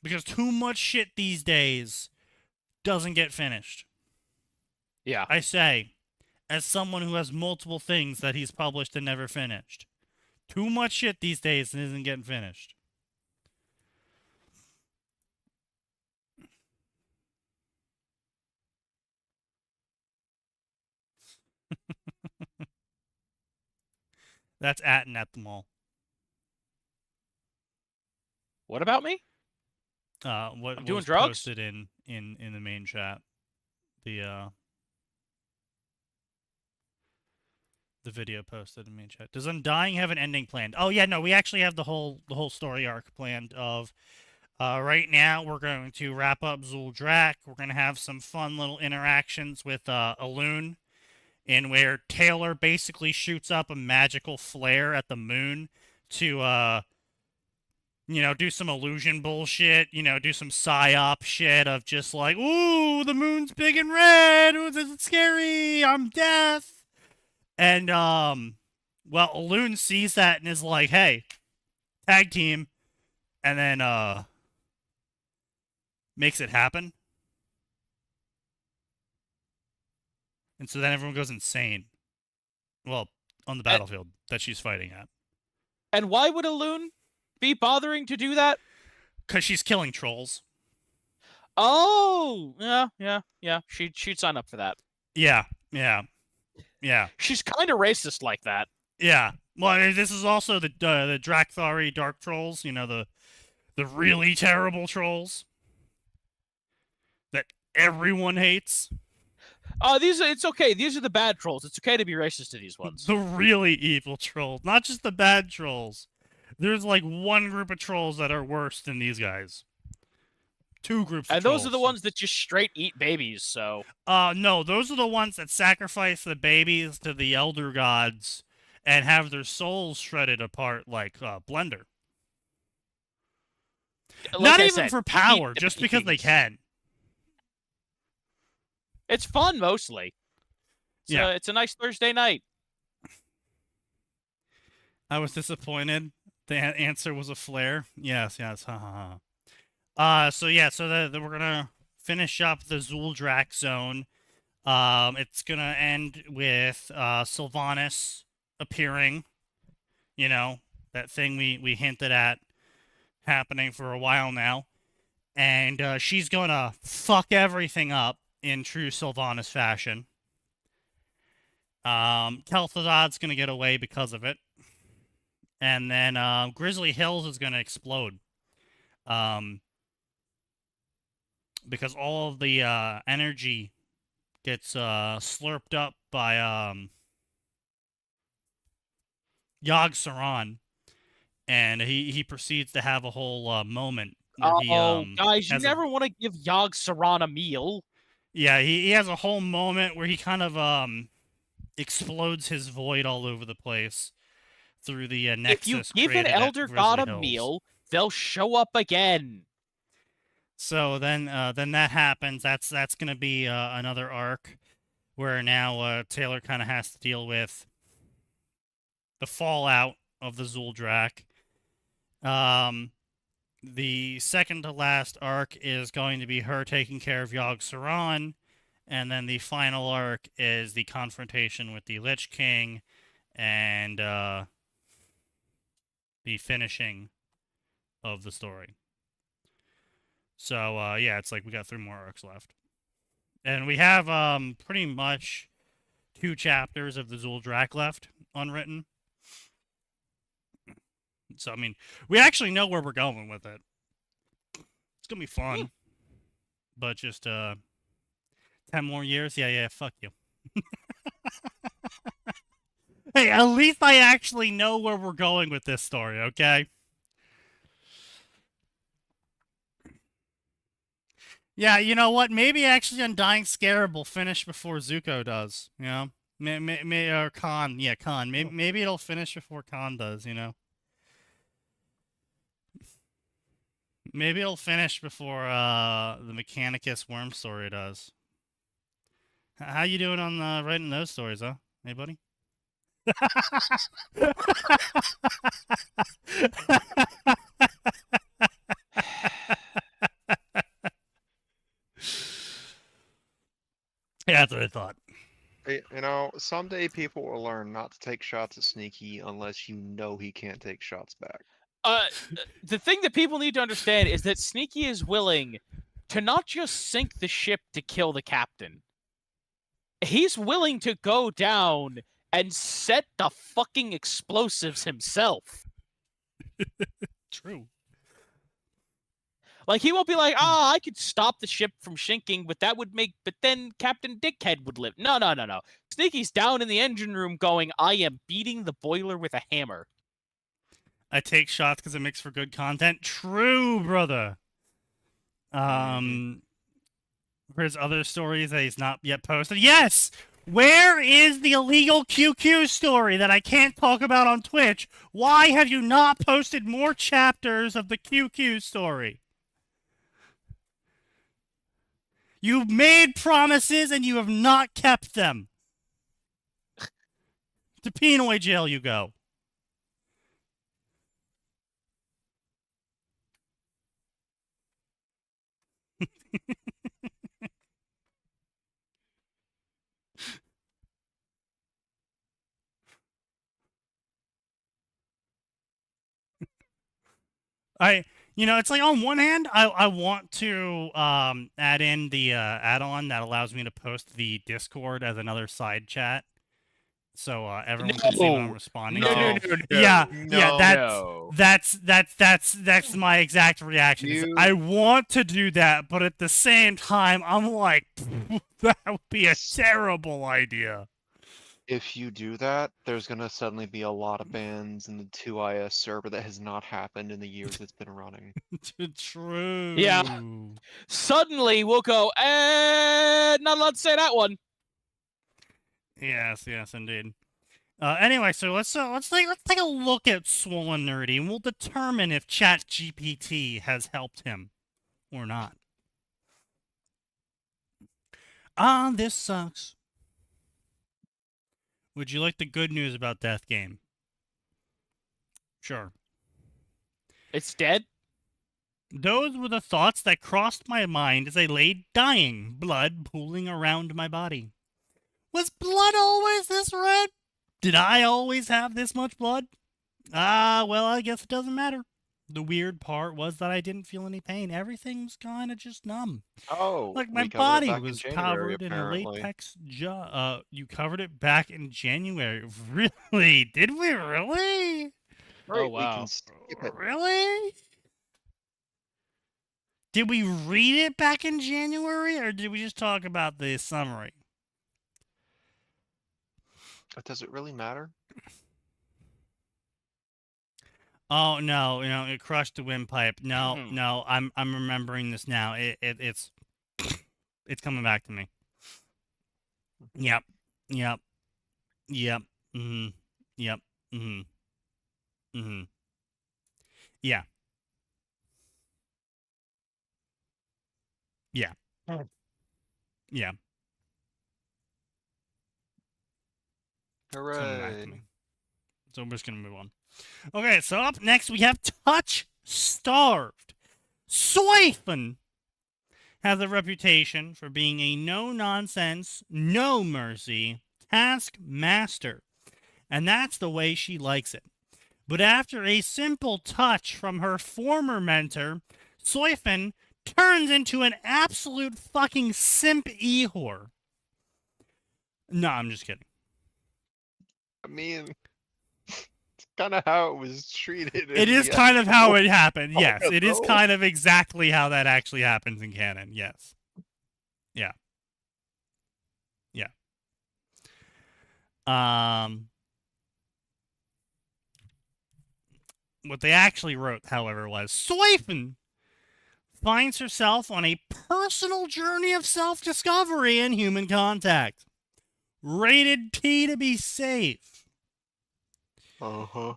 Because too much shit these days doesn't get finished. yeah. I say, as someone who has multiple things that he's published and never finished. Too much shit these days isn't getting finished. That's Atin at the mall. What about me? What I'm doing was drugs? posted in the main chat? The video posted in the main chat. Does Undying have an ending planned? Oh yeah, no, we actually have the whole story arc planned. Of right now, we're going to wrap up Zuldrak. We're going to have some fun little interactions with Alun, in where Taylor basically shoots up a magical flare at the moon to do some illusion bullshit, do some psyop shit of just like, ooh, the moon's big and red, ooh, this is scary, I'm death. And, well, Alun sees that and is like, hey, tag team, and then, makes it happen. And so then everyone goes insane. Well, on the battlefield that she's fighting at. And why would Alun be bothering to do that? Because she's killing trolls. Oh, yeah. She'd sign up for that. Yeah. She's kind of racist like that. Yeah. Well, this is also the Drakthari Dark Trolls, the really terrible trolls that everyone hates. It's okay. These are the bad trolls. It's okay to be racist to these ones. The really evil trolls, not just the bad trolls. There's like one group of trolls that are worse than these guys. Two groups of and trolls. Those are the ones that just straight eat babies, so... No, those are the ones that sacrifice the babies to the elder gods and have their souls shredded apart like Blender. Like Not I even said, for power, eat just babies. because they can. It's fun, mostly. It's a nice Thursday night. I was disappointed. The answer was a flare. Yes, ha ha ha. So we're gonna finish up the Zuldrak zone. It's gonna end with Sylvanas appearing. That thing we hinted at happening for a while now. And she's gonna fuck everything up in true Sylvanas fashion. Kel'Thuzad's gonna get away because of it. And then Grizzly Hills is gonna explode. Because all of the energy gets slurped up by Yogg-Saron, and he proceeds to have a whole moment where he Oh, guys, you has a never want to give Yogg-Saron a meal. yeah he has a whole moment where he kind of explodes his void all over the place through the If you nexus give an created at elder god Grizzly a Hills. meal, they'll show up again. So then that happens. That's gonna be another arc where now Taylor kind of has to deal with the fallout of the Zuldrak. The second to last arc is going to be her taking care of Yogg-Saron, and then the final arc is the confrontation with the Lich King and the finishing of the story. So yeah, it's like we got 3 more arcs left, and we have pretty much 2 chapters of the Zuldrak left unwritten. So I mean, we actually know where we're going with it. It's gonna be fun, but just 10 more years, yeah, fuck you. Hey, at least I actually know where we're going with this story, okay? Yeah, you know what? Maybe actually Undying Scarab will finish before Zuko does, you know? Or Khan. Yeah, Khan. Maybe it'll finish before Khan does, you know? Maybe it'll finish before the Mechanicus worm story does. How you doing on writing those stories, huh? Hey, buddy? Yeah, that's what I thought. You know, someday people will learn not to take shots at Sneaky unless you know he can't take shots back. The thing that people need to understand is that Sneaky is willing to not just sink the ship to kill the captain. He's willing to go down and set the fucking explosives himself. True. Like, he won't be like, I could stop the ship from sinking, but then Captain Dickhead would live. No. Sneaky's down in the engine room going, I am beating the boiler with a hammer. I take shots because it makes for good content. True, brother. For his other stories that he's not yet posted. Yes! Where is the illegal QQ story that I can't talk about on Twitch? Why have you not posted more chapters of the QQ story? You've made promises and you have not kept them. To Pinoy jail you go. It's like on one hand, I want to add in the add-on that allows me to post the Discord as another side chat, so everyone can see what I'm responding to. Yeah, that's my exact reaction. I want to do that, but at the same time, I'm like, that would be a terrible idea. If you do that, there's gonna suddenly be a lot of bans in the 2IS server that has not happened in the years it's been running. True. Yeah. Suddenly we'll go, not allowed to say that one. Yes, indeed. Anyway, so let's take a look at Swollen Nerdy, and we'll determine if ChatGPT has helped him or not. This sucks. Would you like the good news about Death Game? Sure. It's dead? Those were the thoughts that crossed my mind as I lay dying, blood pooling around my body. Was blood always this red? Did I always have this much blood? Well, I guess it doesn't matter. The weird part was that I didn't feel any pain. Everything was kind of just numb. Oh, like my body was covered in a latex you covered it back in January. Really? Did we really? Right, oh, wow. Really? Did we read it back in January, or did we just talk about the summary? Does it really matter? Oh no, it crushed the windpipe. No, Mhm. no, I'm remembering this now. It's it's coming back to me. Yep. Yep. Yep. Mhm. Yep. Mhm. Mhm. Yeah. Yeah. Mm. Yeah. It's coming back to Hooray. me. So we're just gonna move on. Okay, so up next we have Touch Starved. Soifan has a reputation for being a no-nonsense, no-mercy taskmaster. And that's the way she likes it. But after a simple touch from her former mentor, Soifan turns into an absolute fucking simp e-whore. No, I'm just kidding. I mean, it's kind of how it was treated. It in is the kind of how it actual happened. Yes, manga, it is though. kind of exactly how that actually happens in canon. Yes. Yeah. Yeah. What they actually wrote, however, was Soifan finds herself on a personal journey of self-discovery and human contact. Rated P to be safe. Uh-huh.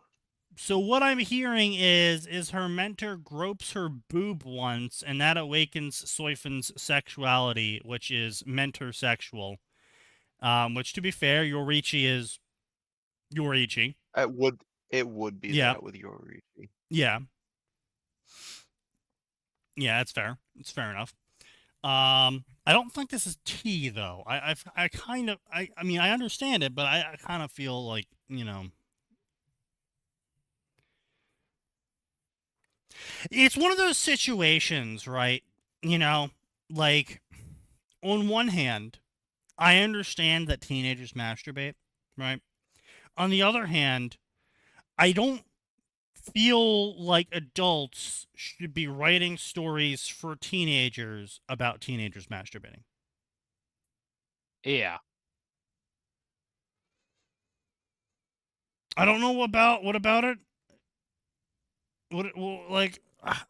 So what I'm hearing is her mentor gropes her boob once, and that awakens Soifan's sexuality, which is mentor sexual. Which, to be fair, Yorichi is Yorichi. It would be Yeah. that with Yorichi. Yeah. Yeah, it's fair. It's fair enough. I don't think this is tea though. I kind of I mean I understand it, but I kind of feel like it's one of those situations, right? Like on one hand, I understand that teenagers masturbate, right? On the other hand, I don't feel like adults should be writing stories for teenagers about teenagers masturbating. Yeah. I don't know what about it. Well, like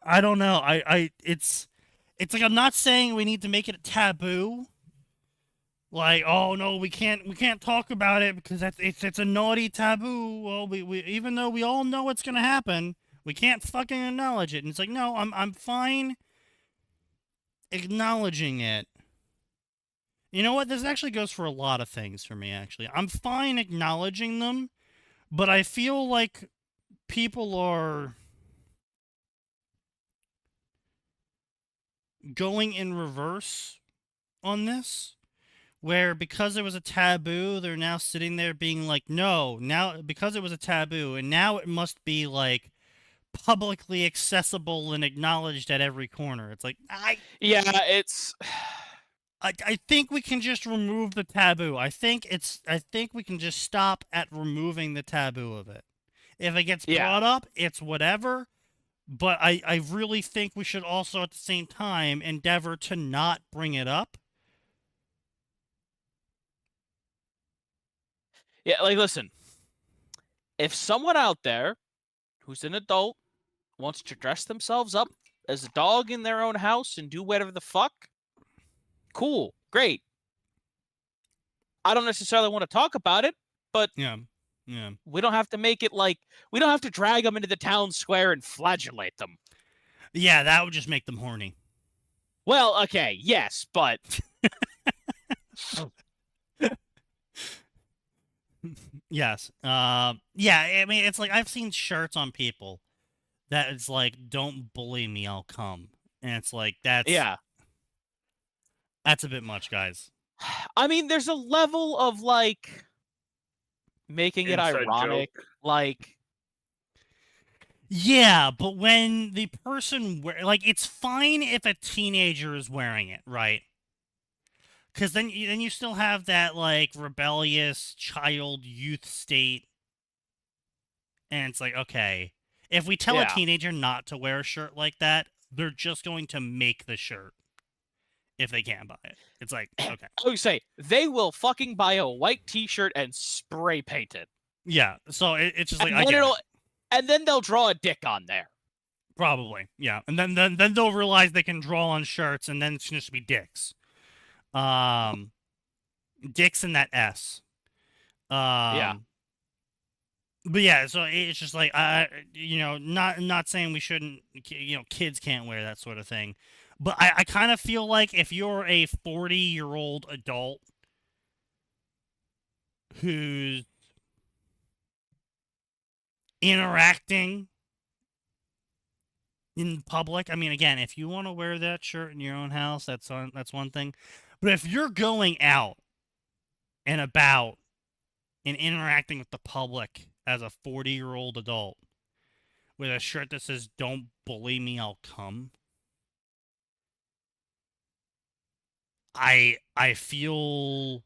I don't know. It's like I'm not saying we need to make it a taboo. Like, oh no, we can't talk about it because it's a naughty taboo. Well, we even though we all know what's gonna happen, we can't fucking acknowledge it. And it's like, no, I'm fine acknowledging it. You know what? This actually goes for a lot of things for me. Actually, I'm fine acknowledging them, but I feel like people are going in reverse on this, where because it was a taboo, they're now sitting there being like, no, now because it was a taboo, and now it must be like publicly accessible and acknowledged at every corner. It's like Yeah, it's I think we can just remove the taboo. I think we can just stop at removing the taboo of it. If it gets Yeah. brought up, it's whatever. But I really think we should also at the same time endeavor to not bring it up. Yeah, like listen. If someone out there who's an adult wants to dress themselves up as a dog in their own house and do whatever the fuck, cool, great. I don't necessarily want to talk about it, but Yeah. Yeah. we don't have to make it like we don't have to drag them into the town square and flagellate them. Yeah, that would just make them horny. Well, okay, yes, but Yes. Yeah, I mean, it's like I've seen shirts on people that it's like, don't bully me, I'll come. And it's like, that's yeah. a bit much, guys. I mean, there's a level of like making it Inside ironic, joke. like Yeah, but when the person like, it's fine if a teenager is wearing it, right? Because then you still have that like rebellious child youth state, and it's like, okay, if we tell a Yeah. teenager not to wear a shirt like that, they're just going to make the shirt if they can't buy it. It's like, okay, I would say they will fucking buy a white T-shirt and spray paint it. yeah. So it's just like And I then get it'll it. and then they'll draw a dick on there. Probably, yeah. And then they'll realize they can draw on shirts, and then it's just be dicks. Dicks and that S. Yeah. But yeah, so it's just like not saying we shouldn't, kids can't wear that sort of thing, but I kind of feel like if you're a 40-year-old adult who's interacting in public, I mean, again, if you want to wear that shirt in your own house, that's one thing, but if you're going out and about and interacting with the public as a 40-year-old adult with a shirt that says "Don't bully me, I'll come," I feel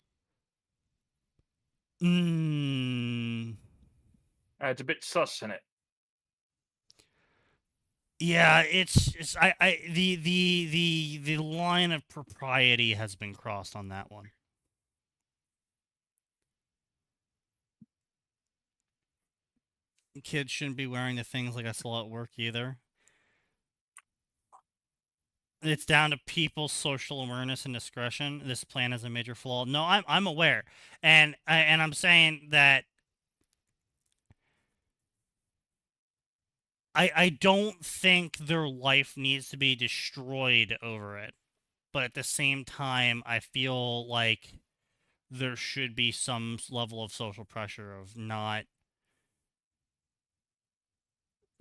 It's a bit sus in it. yeah, it's the line of propriety has been crossed on that one. Kids shouldn't be wearing the things like I saw at work either. It's down to people's social awareness and discretion. This plan is a major flaw. No, I'm aware, and I'm saying that I don't think their life needs to be destroyed over it, but at the same time, I feel like there should be some level of social pressure of not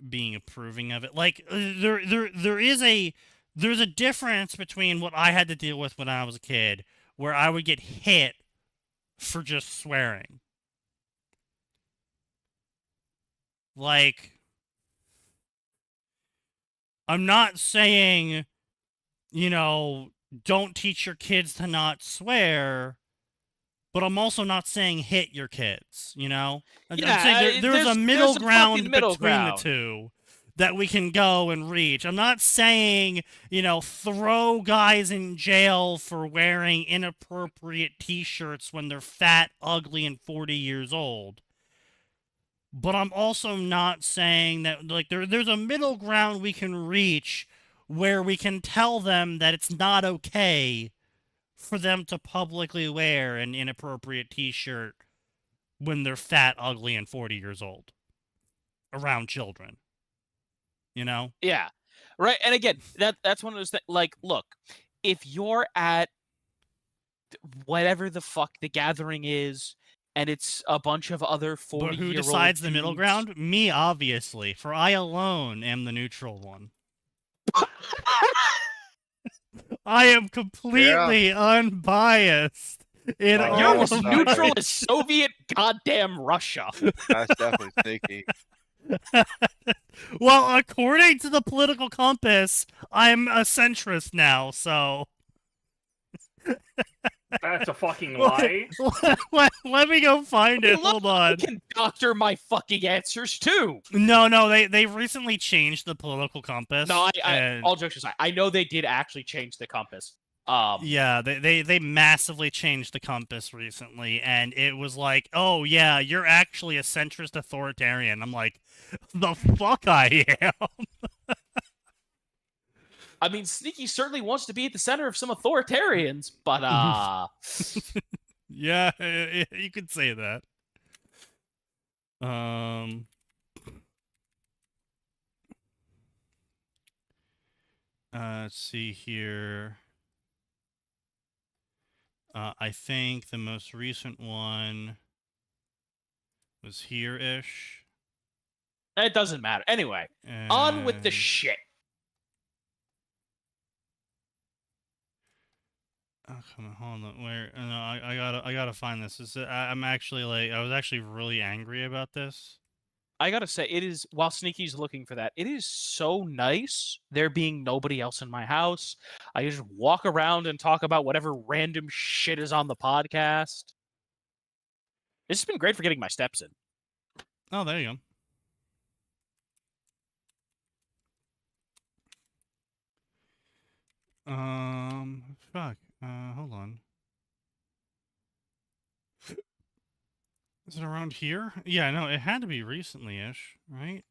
being approving of it. Like there's a difference between what I had to deal with when I was a kid, where I would get hit for just swearing. Like, I'm not saying, don't teach your kids to not swear, but I'm also not saying hit your kids, I'm saying there's a middle ground between the two that we can go and reach. I'm not saying, throw guys in jail for wearing inappropriate t-shirts when they're fat, ugly, and 40 years old. But I'm also not saying that, like, there's a middle ground we can reach where we can tell them that it's not okay for them to publicly wear an inappropriate t-shirt when they're fat, ugly, and 40 years old around children. Yeah. Right. And again, that's one of those things. Like, look, if you're at whatever the fuck the gathering is, and it's a bunch of other 40-year-old But who decides the dudes, middle ground? Me, obviously, for I alone am the neutral one. I am completely unbiased in Oh, all you're of as my- neutral as Soviet goddamn Russia. That's definitely sneaky. Well, according to the political compass, I'm a centrist now, so That's a fucking lie. let me go find it. Look, Hold on. I can doctor my fucking answers too. No, they recently changed the political compass. No, and- all jokes aside, I know they did actually change the compass. Yeah, they massively changed the compass recently, and it was like, oh yeah, you're actually a centrist authoritarian. I'm like, the fuck I am. I mean, Sneaky certainly wants to be at the center of some authoritarians, but Yeah, you could say that. Let's see here. I think the most recent one was here-ish. it doesn't matter. Anyway, on with the And- shit. Oh, come on, hold on. Where? No, I gotta find this. I'm actually I was actually really angry about this. I gotta say, it is, while Sneaky's looking for that, it is so nice there being nobody else in my house. I just walk around and talk about whatever random shit is on the podcast. This has been great for getting my steps in. Oh, there you go. Fuck. Hold on. Is it around here? Yeah, no, it had to be recently-ish, right?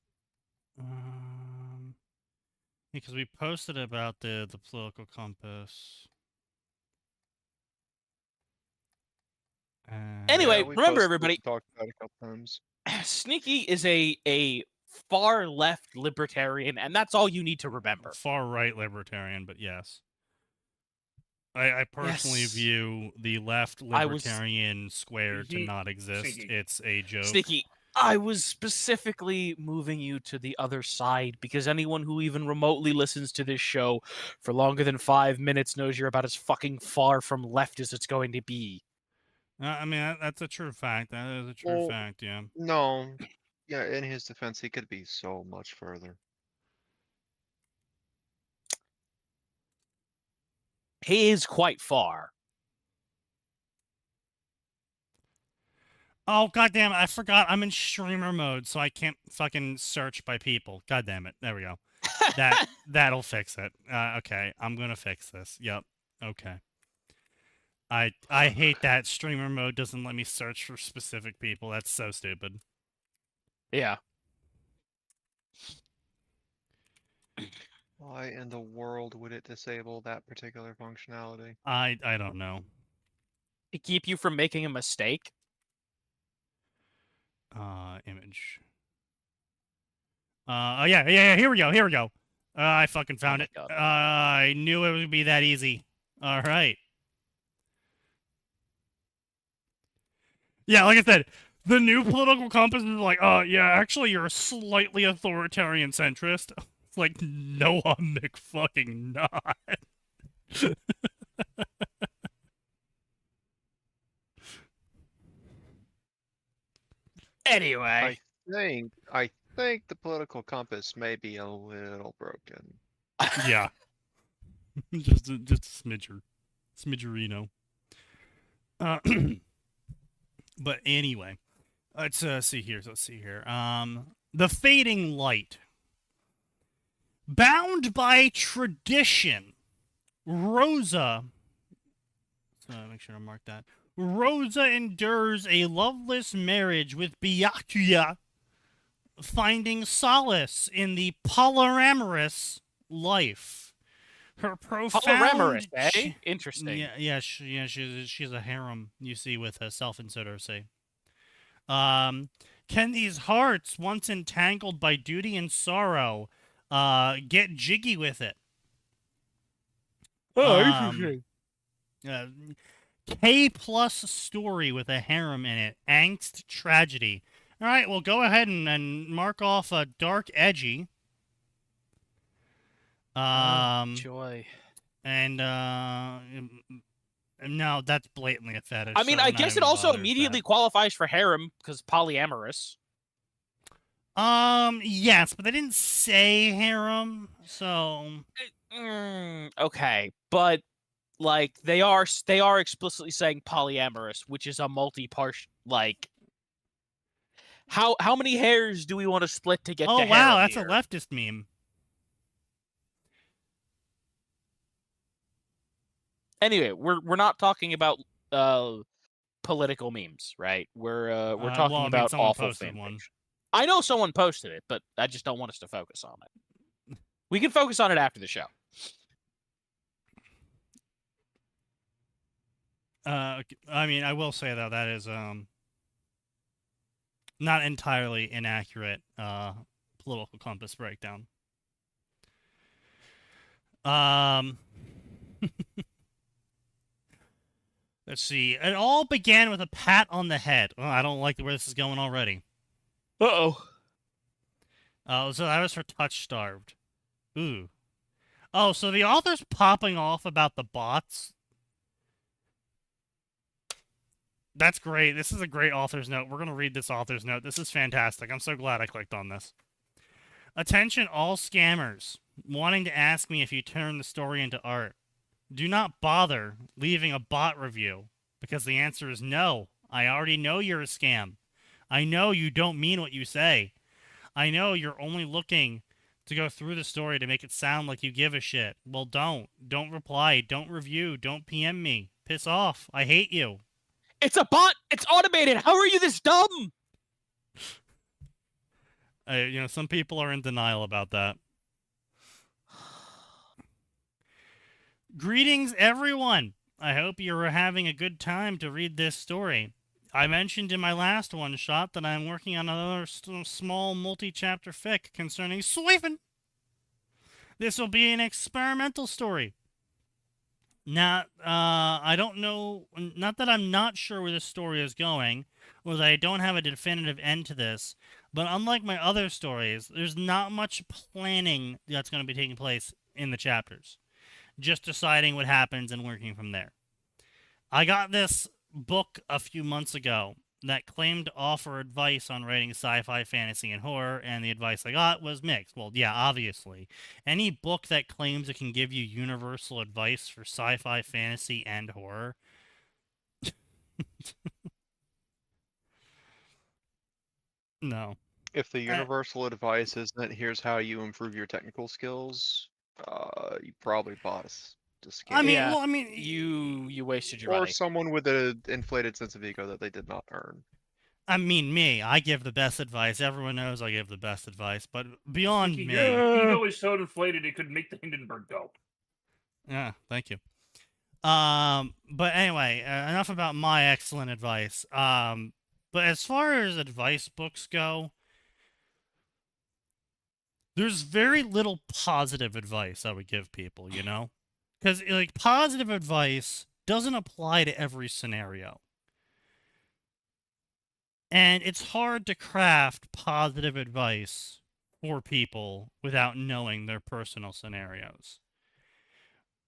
Because we posted about the political compass. Anyway, we remember posted it, everybody, talked about it a couple times. Sneaky is a far left libertarian, and that's all you need to remember. Far right libertarian, but yes. I personally Yes. view the left libertarian square to not exist. Sneaky. It's a joke. Sneaky, I was specifically moving you to the other side because anyone who even remotely listens to this show for longer than 5 minutes knows you're about as fucking far from left as it's going to be. I mean, that's a true fact. That is a true fact, yeah. No. Yeah, in his defense, he could be so much further. He is quite far. Oh, goddamn it. I forgot I'm in streamer mode, so I can't fucking search by people. God damn it. There we go. That'll fix it. Okay, I'm gonna fix this. Yep. Okay. I hate that streamer mode doesn't let me search for specific people. That's so stupid. Yeah. Why in the world would it disable that particular functionality? I don't know. To keep you from making a mistake. Image. Oh yeah. Here we go. I fucking found it. God. I knew it would be that easy. All right. Yeah, like I said, the new political compass is like, yeah, actually, you're a slightly authoritarian centrist. It's like, no, I'm fucking not. Anyway. I think the political compass may be a little broken. Yeah. just a smidgerino. But anyway, let's see here. The fading light. Bound by tradition, Rosa. So make sure to mark that. Rosa endures a loveless marriage with Byakuya, finding solace in the polyamorous life. Her profound... Polyamorous, eh? Interesting. Yeah, she's a harem, you see, with a self-insertion. Can these hearts, once entangled by duty and sorrow, get jiggy with it? Interesting. K+ story with a harem in it. Angst tragedy. All right, well, go ahead and mark off a dark edgy. Joy. And no, that's blatantly a fetish. I mean, so I I'm not guess it even also bothered with immediately qualifies for harem because polyamorous. Yes, but they didn't say harem, so Okay, but like they are explicitly saying polyamorous, which is a multi-part. Like, how many hairs do we want to split to get? Oh to wow, harem that's here? a leftist meme. Anyway, we're not talking about political memes, right? We're talking well, I mean, about someone awful posted fanfiction. one. I know someone posted it, but I just don't want us to focus on it. We can focus on it after the show. I mean, I will say though that is not entirely inaccurate political compass breakdown. Let's see. It all began with a pat on the head. Oh, I don't like where this is going already. Uh-oh. So that was for Touch Starved. Ooh. Oh, so the author's popping off about the bots. That's great. This is a great author's note. We're going to read this author's note. This is fantastic. I'm so glad I clicked on this. Attention all scammers wanting to ask me if you turn the story into art. Do not bother leaving a bot review, because the answer is no. I already know you're a scam. I know you don't mean what you say. I know you're only looking to go through the story to make it sound like you give a shit. Well, don't. Don't reply. Don't review. Don't PM me. Piss off. I hate you. It's a bot. It's automated. How are you this dumb? Some people are in denial about that. Greetings, everyone. I hope you're having a good time to read this story. I mentioned in my last one-shot that I'm working on another small multi-chapter fic concerning Swiven. This will be an experimental story. I don't know, not that I'm not sure where this story is going, or that I don't have a definitive end to this, but unlike my other stories, there's not much planning that's going to be taking place in the chapters. Just deciding what happens and working from there. I got this book a few months ago that claimed to offer advice on writing sci-fi, fantasy, and horror, and the advice I got was mixed. Well, yeah, obviously. Any book that claims it can give you universal advice for sci-fi, fantasy, and horror. No. If the universal advice isn't here's how you improve your technical skills, you probably bought a scam. I mean, Yeah. well, I mean, You wasted your or money. someone with an inflated sense of ego that they did not earn. I mean, me. I give the best advice. Everyone knows I give the best advice, but beyond His me. ego is so inflated it could make the Hindenburg go. Yeah, thank you. But anyway, enough about my excellent advice. But as far as advice books go, there's very little positive advice I would give people, you know? Because, like, positive advice doesn't apply to every scenario. And it's hard to craft positive advice for people without knowing their personal scenarios.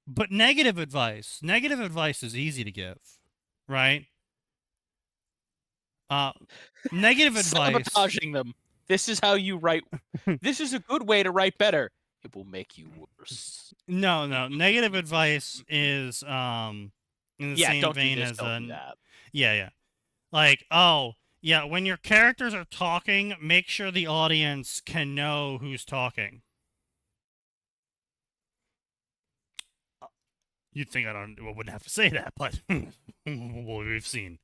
But negative advice is easy to give, right? Negative advice. Sabotaging them. This is how you write. This is a good way to write better. It will make you worse. No. Negative advice is in the same don't vein do this, as don't do that. Yeah. Like, oh, yeah, when your characters are talking, make sure the audience can know who's talking. You'd think I wouldn't have to say that, but well, we've seen.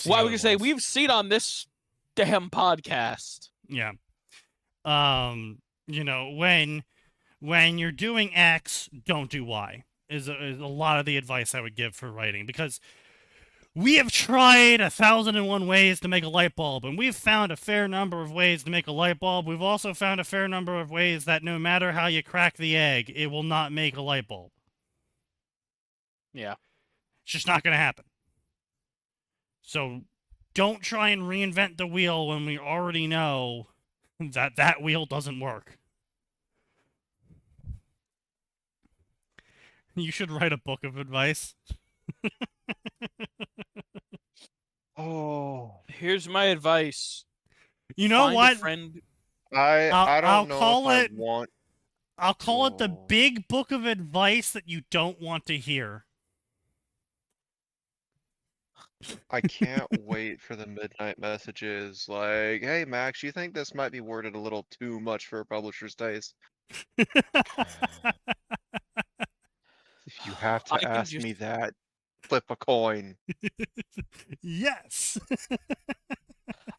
Why we can say otherwise. we've seen on this damn podcast. Yeah. When you're doing X, don't do Y. Is a lot of the advice I would give for writing, because we have tried 1,001 ways to make a light bulb, and we've found a fair number of ways to make a light bulb. We've also found a fair number of ways that no matter how you crack the egg, it will not make a light bulb. Yeah. It's just not going to happen. So don't try and reinvent the wheel when we already know that wheel doesn't work. You should write a book of advice. Oh, Here's my advice. You know Find what? A friend. I I'll don't know call if it- I want. I'll call it the Oh. big book of advice that you don't want to hear. I can't wait for the midnight messages like, "Hey Max, you think this might be worded a little too much for a publisher's taste? If you have I to can ask just- me that, flip a coin." Yes.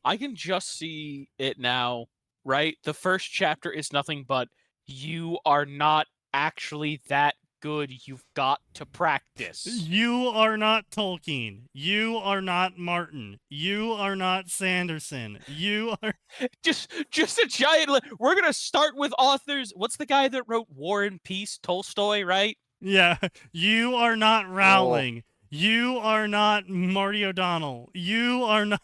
I can just see it now, right? The first chapter is nothing but you are not actually that good. You've got to practice. You are not Tolkien. You are not Martin. You are not Sanderson. You are... Just a giant. We're gonna start with authors. What's the guy that wrote War and Peace? Tolstoy, right? Yeah. You are not Rowling. You are not Marty O'Donnell. You are not...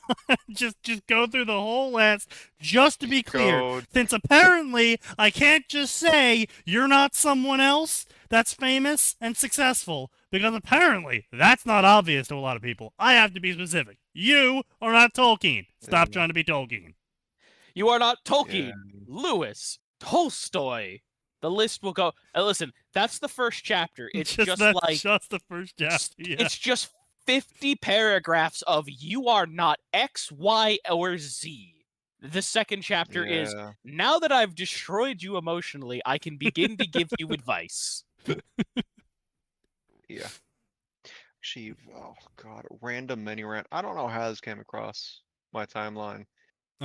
just go through the whole list, just to be clear. Go- Since apparently I can't just say you're not someone else that's famous and successful, because apparently that's not obvious to a lot of people. I have to be specific. You are not Tolkien. Stop Yeah. trying to be Tolkien. You are not Tolkien, Yeah. Lewis, Tolstoy. The list will go. Listen, that's the first chapter. It's just that's like just the first chapter. Yeah. it's just 50 paragraphs of you are not X, Y, or Z. The second chapter is Yeah. now that I've destroyed you emotionally, I can begin to give you advice. Yeah. Actually, oh god, random mini rant. I don't know how this came across my timeline.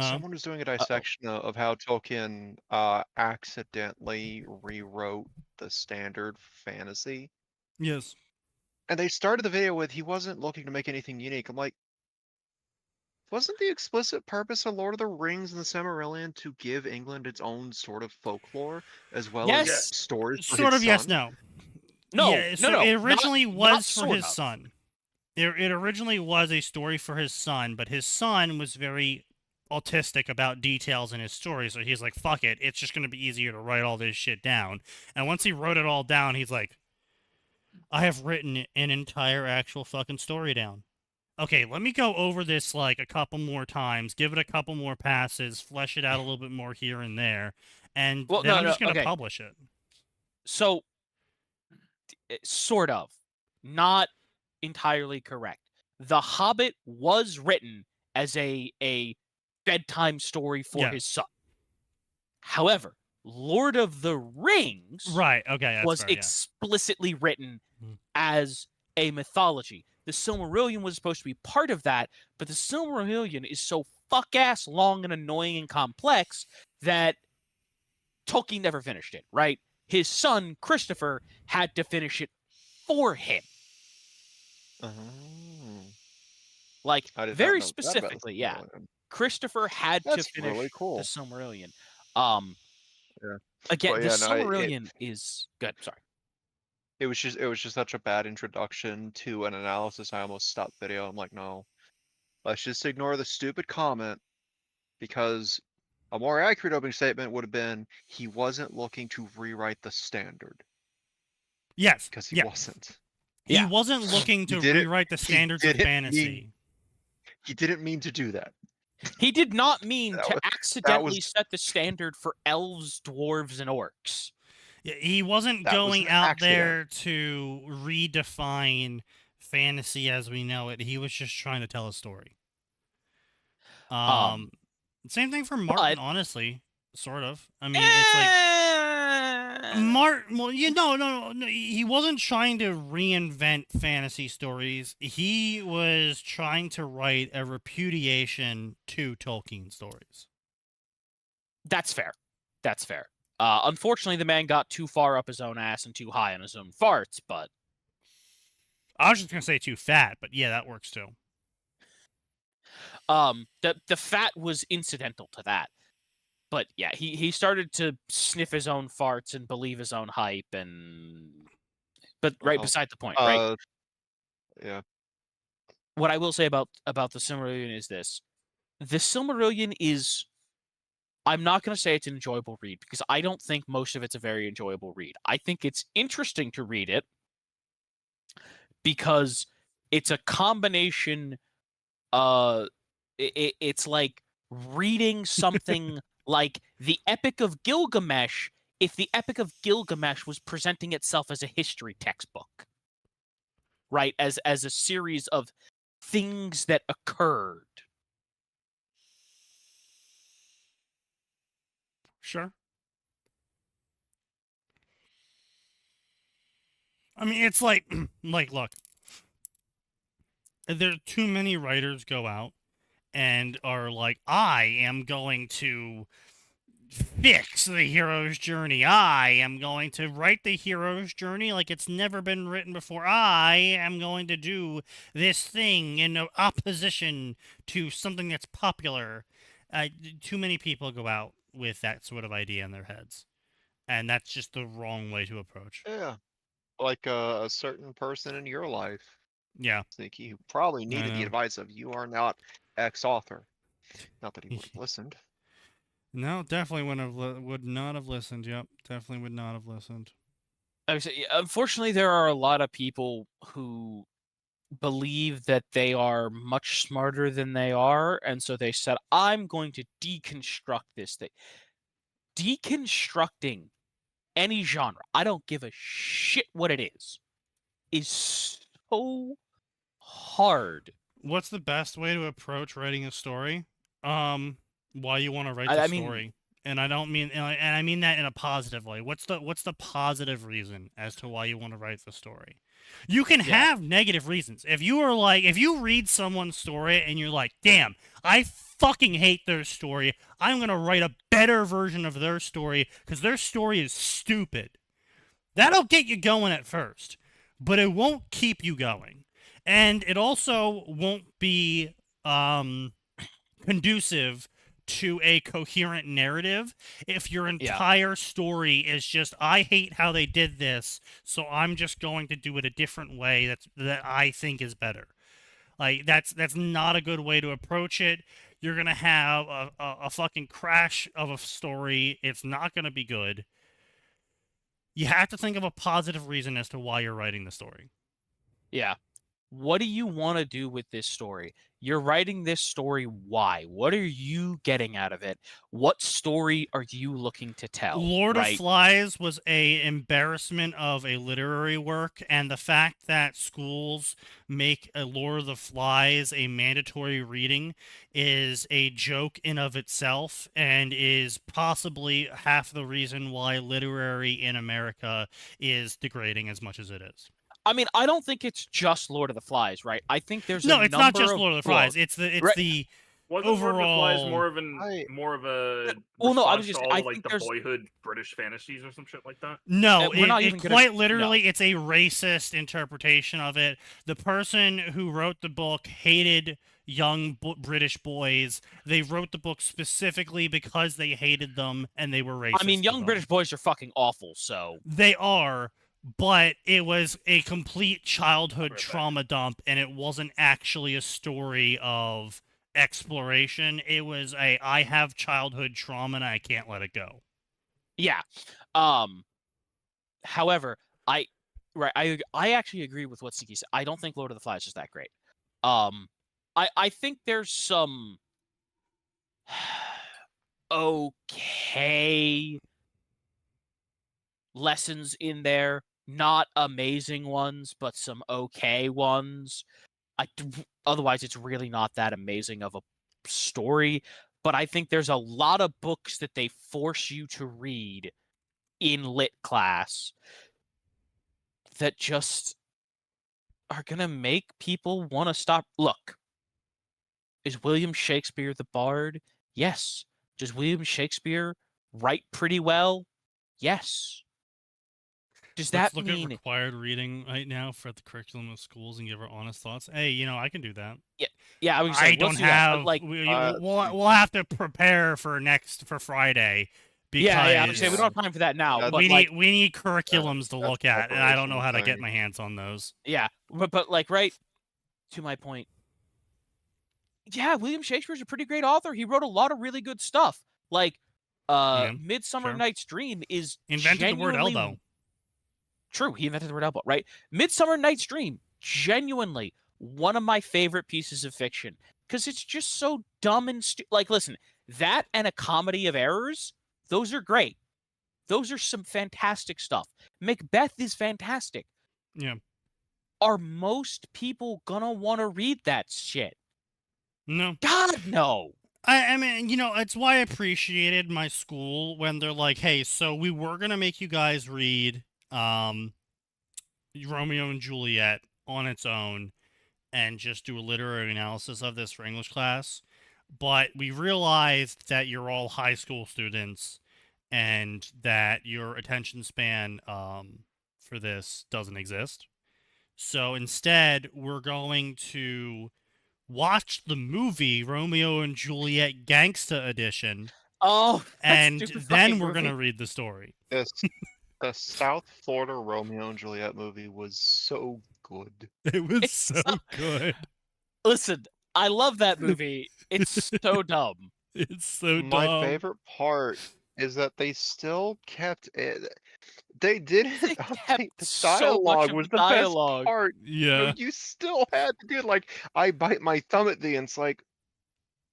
Someone was doing a dissection of how Tolkien accidentally rewrote the standard fantasy. Yes. And they started the video with, he wasn't looking to make anything unique. I'm like, wasn't the explicit purpose of Lord of the Rings and the Silmarillion to give England its own sort of folklore, as well as Yes. stories for Sort his of yes, son? no. No, Yeah, so no, it originally not was for sort his of. son. It originally was a story for his son, but his son was very autistic about details in his story, so he's like, fuck it, it's just going to be easier to write all this shit down. And once he wrote it all down, he's like, I have written an entire actual fucking story down. Okay, let me go over this like a couple more times, give it a couple more passes, flesh it out a little bit more here and there, and Well, then no, I'm just going to okay. publish it. So, sort of. Not entirely correct. The Hobbit was written as a bedtime story for Yeah. his son. However, Lord of the Rings Right, okay, that's was fair, yeah. explicitly written Mhm. as a mythology. The Silmarillion was supposed to be part of that, but the Silmarillion is so fuck-ass long and annoying and complex that Tolkien never finished it, right? His son, Christopher, had to finish it for him. Oh. Like, I did not very know that about the specifically, yeah. Silmarillion. Christopher had to That's finish really cool. the Silmarillion. Yeah. Again, But the yeah, no, Silmarillion is good. Sorry. it was just such a bad introduction to an analysis. I almost stopped video. I'm like, no, let's just ignore the stupid comment, because a more accurate opening statement would have been, he wasn't looking to rewrite the standard, Yes, because he yeah. wasn't. He Yeah. wasn't looking to rewrite the standards of fantasy. He didn't mean to do that. He did not mean That to was- accidentally set the standard for elves, dwarves, and orcs. Yeah, he wasn't That was going an out accident. there to redefine fantasy as we know it. He was just trying to tell a story. Same thing for Martin, but- honestly, sort of. I mean, it's like Martin. Well, no. He wasn't trying to reinvent fantasy stories. He was trying to write a repudiation to Tolkien stories. That's fair. That's fair. Unfortunately, the man got too far up his own ass and too high on his own farts, but... I was just going to say too fat, but yeah, that works too. The fat was incidental to that. But yeah, he started to sniff his own farts and believe his own hype, but right beside the point, right? Yeah. What I will say about the Silmarillion is this. The Silmarillion is... I'm not going to say it's an enjoyable read, because I don't think most of it's a very enjoyable read. I think it's interesting to read it, because it's a combination... it's like reading something like the Epic of Gilgamesh if the Epic of Gilgamesh was presenting itself as a history textbook, right? As a series of things that occurred. Sure. I mean, it's like, look, there are too many writers go out and are like, I am going to fix the hero's journey. I am going to write the hero's journey like it's never been written before. I am going to do this thing in opposition to something that's popular. Too many people go out with that sort of idea in their heads. And that's just the wrong way to approach. Yeah. Like a certain person in your life, Yeah. Sneaky, who probably needed the know. advice of, you are not X-author. Not that he would have listened. No, definitely would not have listened. Yep, definitely would not have listened. Unfortunately, there are a lot of people who believe that they are much smarter than they are, and so they said, I'm going to deconstruct this thing. Deconstructing any genre, I don't give a shit what it is so hard. What's the best way to approach writing a story? Why you want to write I the mean- story? And I don't mean, and I mean that in a positive way. What's the positive reason as to why you want to write the story? You can Yeah. have negative reasons. If you read someone's story and you're like, damn, I fucking hate their story, I'm going to write a better version of their story because their story is stupid. That'll get you going at first, but it won't keep you going. And it also won't be conducive to a coherent narrative if your entire story is just, I hate how they did this, so I'm just going to do it a different way that I think is better. Like, that's not a good way to approach it. You're going to have a fucking crash of a story. It's not going to be good. You have to think of a positive reason as to why you're writing the story. Yeah. What do you want to do with this story? You're writing this story. Why? What are you getting out of it? What story are you looking to tell? Lord of right? Flies was a embarrassment of a literary work, and the fact that schools make a Lord of the Flies a mandatory reading is a joke in of itself, and is possibly half the reason why literary in America is degrading as much as it is. I mean, I don't think it's just Lord of the Flies, right? I think there's No, a it's not number just of Lord of the Flies. books- It's the Right. Wasn't Lord of the Flies overall. more of a Well, no, I was response just- to all I like think the there's- boyhood British fantasies or some shit like that? No, we're not it even gonna- quite literally, it's a racist interpretation of it. The person who wrote the book hated young British boys. They wrote the book specifically because they hated them and they were racist. I mean, to young them. British boys are fucking awful, so... They are, but it was a complete childhood Right back. trauma dump, and it wasn't actually a story of exploration. It was I have childhood trauma and I can't let it go. Yeah. However, I actually agree with what Siki said. I don't think Lord of the Flies is that great. I think there's some okay lessons in there, not amazing ones, but some okay ones. Otherwise, it's really not that amazing of a story. But I think there's a lot of books that they force you to read in lit class that just are gonna make people want to stop. Look, is William Shakespeare the Bard? Yes. Does William Shakespeare write pretty well? Yes. Does Let's that look mean at required reading right now for the curriculum of schools and give our honest thoughts. Hey, I can do that. Yeah, I was saying, I don't let's do that, but, have. like, We'll have to prepare for Friday. Because yeah, I would say we don't have time for that now. Yeah, But we like, need curriculums to that's look at, and I don't know preparation how to get thing. my hands on those. yeah, but like, right to my point. Yeah, William Shakespeare's a pretty great author. He wrote a lot of really good stuff. Like, Yeah, Midsummer sure. Night's Dream is Invented the word genuinely elbow. True, he invented the word elbow, right? Midsummer Night's Dream, genuinely one of my favorite pieces of fiction because it's just so dumb and like, listen, that and A Comedy of Errors, those are great. Those are some fantastic stuff. Macbeth is fantastic. Yeah. Are most people gonna want to read that shit? No. God, no. I mean, it's why I appreciated my school when they're like, hey, so we were going to make you guys read Romeo and Juliet on its own and just do a literary analysis of this for English class. But we realized that you're all high school students and that your attention span for this doesn't exist. So instead, we're going to watch the movie Romeo and Juliet Gangsta Edition, Oh, that and stupid then fucking we're movie. going to read the story. The South Florida Romeo and Juliet movie was so good. It was It's so good. Listen, I love that movie. It's so dumb. It's so My dumb. favorite part is that they still kept it. They didn't They update kept the so much dialogue of was the the dialogue. best part. Yeah. You still had to do it. Like, I bite my thumb at the end. It's like,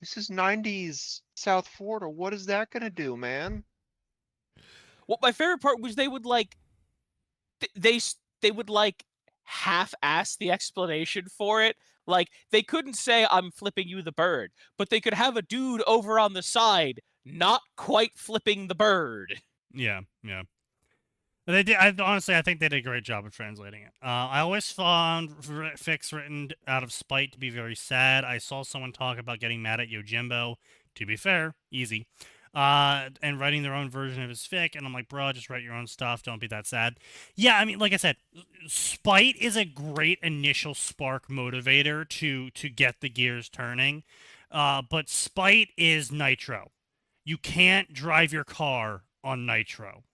this is 90s South Florida. What is that gonna do, man? Well, my favorite part was they would like they would like half-ass the explanation for it. Like, they couldn't say I'm flipping you the bird, but they could have a dude over on the side not quite flipping the bird. Yeah, yeah. They did. Honestly, I think they did a great job of translating it. I always found fics written out of spite to be very sad. I saw someone talk about getting mad at Yojimbo. To be fair, easy. And writing their own version of his fic, and I'm like, bro, just write your own stuff. Don't be that sad. Yeah, I mean, like I said, spite is a great initial spark motivator to get the gears turning. But spite is nitro. You can't drive your car on nitro.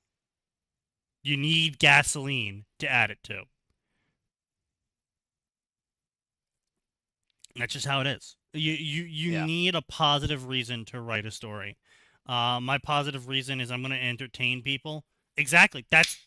You need gasoline to add it to. That's just how it is. You need a positive reason to write a story. My positive reason is I'm going to entertain people. Exactly. That's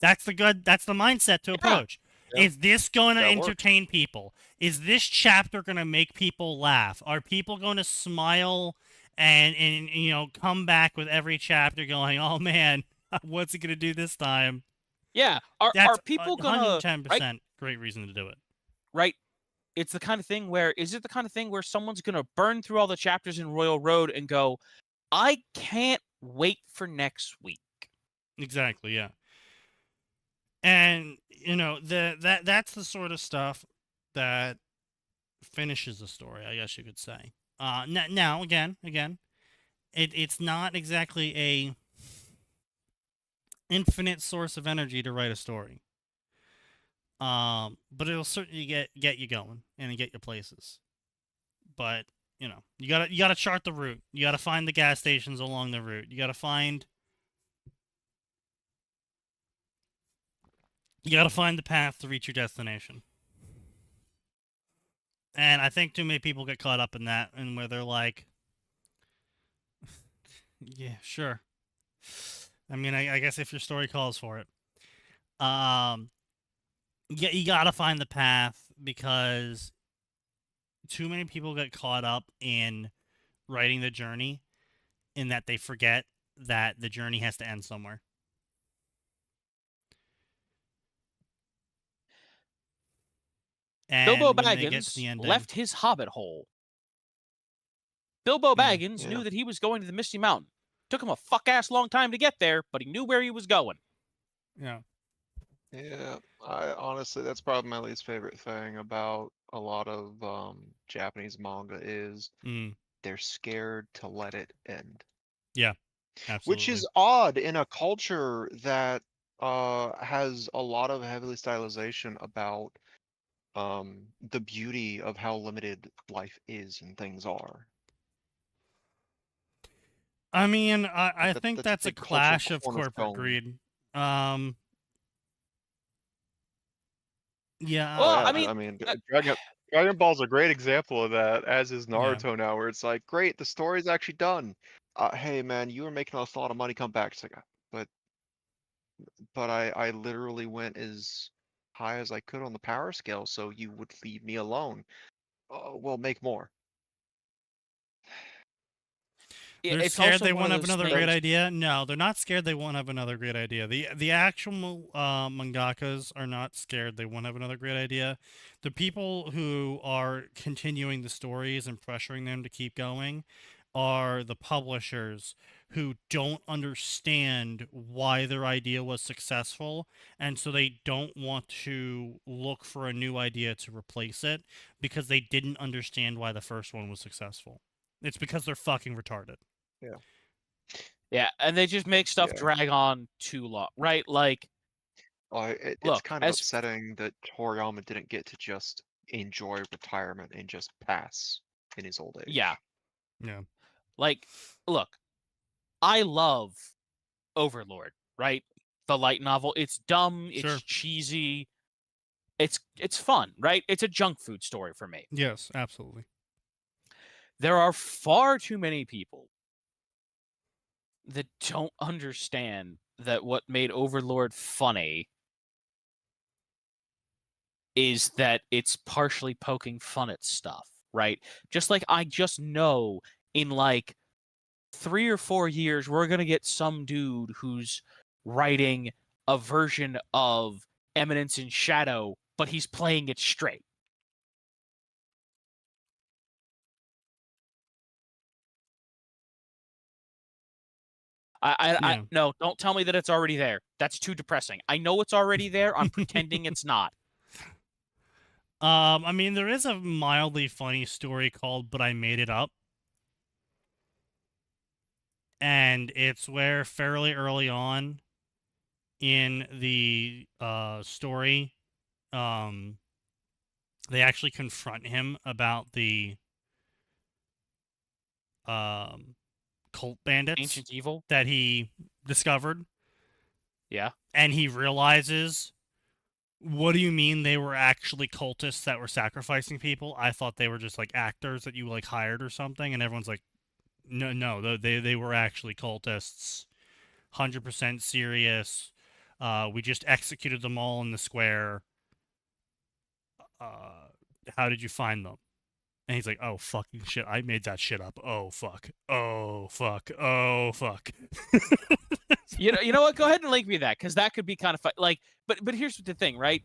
the mindset to approach. Yeah. Is this going to That entertain people? Is this chapter going to make people laugh? Are people going to smile and come back with every chapter going, "Oh man, what's it going to do this time?" Yeah. Are people gonna 110% great reason to do it? Right. It's the kind of thing where is it the kind of thing where someone's gonna burn through all the chapters in Royal Road and go, I can't wait for next week. Exactly, yeah. And that's the sort of stuff that finishes the story, I guess you could say. Now again, it's not exactly a infinite source of energy to write a story. But it'll certainly get you going and get you places. But you gotta chart the route. You gotta find the gas stations along the route. You gotta find the path to reach your destination. And I think too many people get caught up in that, and where they're like, yeah, sure. I mean, I guess if your story calls for it. You gotta find the path, because too many people get caught up in writing the journey in that they forget that the journey has to end somewhere. And Bilbo when they get to the Baggins ending, left his hobbit hole. Bilbo Baggins knew that he was going to the Misty Mountain. Took him a fuck-ass long time to get there, but he knew where he was going. Yeah. Yeah, I honestly, that's probably my least favorite thing about a lot of Japanese manga is they're scared to let it end. Yeah, absolutely. Which is odd in a culture that has a lot of heavily stylization about the beauty of how limited life is and things are. I mean, I think that's a big cultural clash of corporate cornerstone. greed. Yeah. Well, yeah, I mean, I mean, Dragon Ball's a great example of that, as is Naruto now, where it's like, great, the story's actually done. Hey man, you were making a lot of money, come back. It's like, but I literally went as high as I could on the power scale, so you would leave me alone. Well, make more. They're it's scared also they one won't of have those another great things- idea. No, they're not scared they won't have another great idea. The actual mangakas are not scared they won't have another great idea. The people who are continuing the stories and pressuring them to keep going are the publishers, who don't understand why their idea was successful, and so they don't want to look for a new idea to replace it because they didn't understand why the first one was successful. It's because they're fucking retarded. Yeah. Yeah, and they just make stuff Yeah. drag on too long, right? Like, It's look, kind of as upsetting that Toriyama didn't get to just enjoy retirement and just pass in his old age. yeah, Yeah. like, look, I love Overlord, right? The light novel. It's dumb. It's Sure. cheesy. It's fun, right? It's a junk food story for me. Yes, absolutely. There are far too many people that don't understand that what made Overlord funny is that it's partially poking fun at stuff, right? Just like I just know in like 3 or 4 years, we're going to get some dude who's writing a version of Eminence in Shadow, but he's playing it straight. Yeah. No, don't tell me that it's already there. That's too depressing. I know it's already there. I'm pretending it's not. I mean, there is a mildly funny story called "But I Made It Up," and it's where fairly early on in the story, they actually confront him about the cult bandits Ancient Evil. that he discovered, Yeah. and he realizes, what do you mean they were actually cultists that were sacrificing people? I thought they were just like actors that you like hired or something. And everyone's like, no, they were actually cultists, 100% serious. We just executed them all in the square. How did you find them? And he's like, oh, fucking shit, I made that shit up. Oh, fuck. Oh, fuck. Oh, fuck. You know what? Go ahead and link me that, because that could be kind of fun. Like, but here's the thing, right?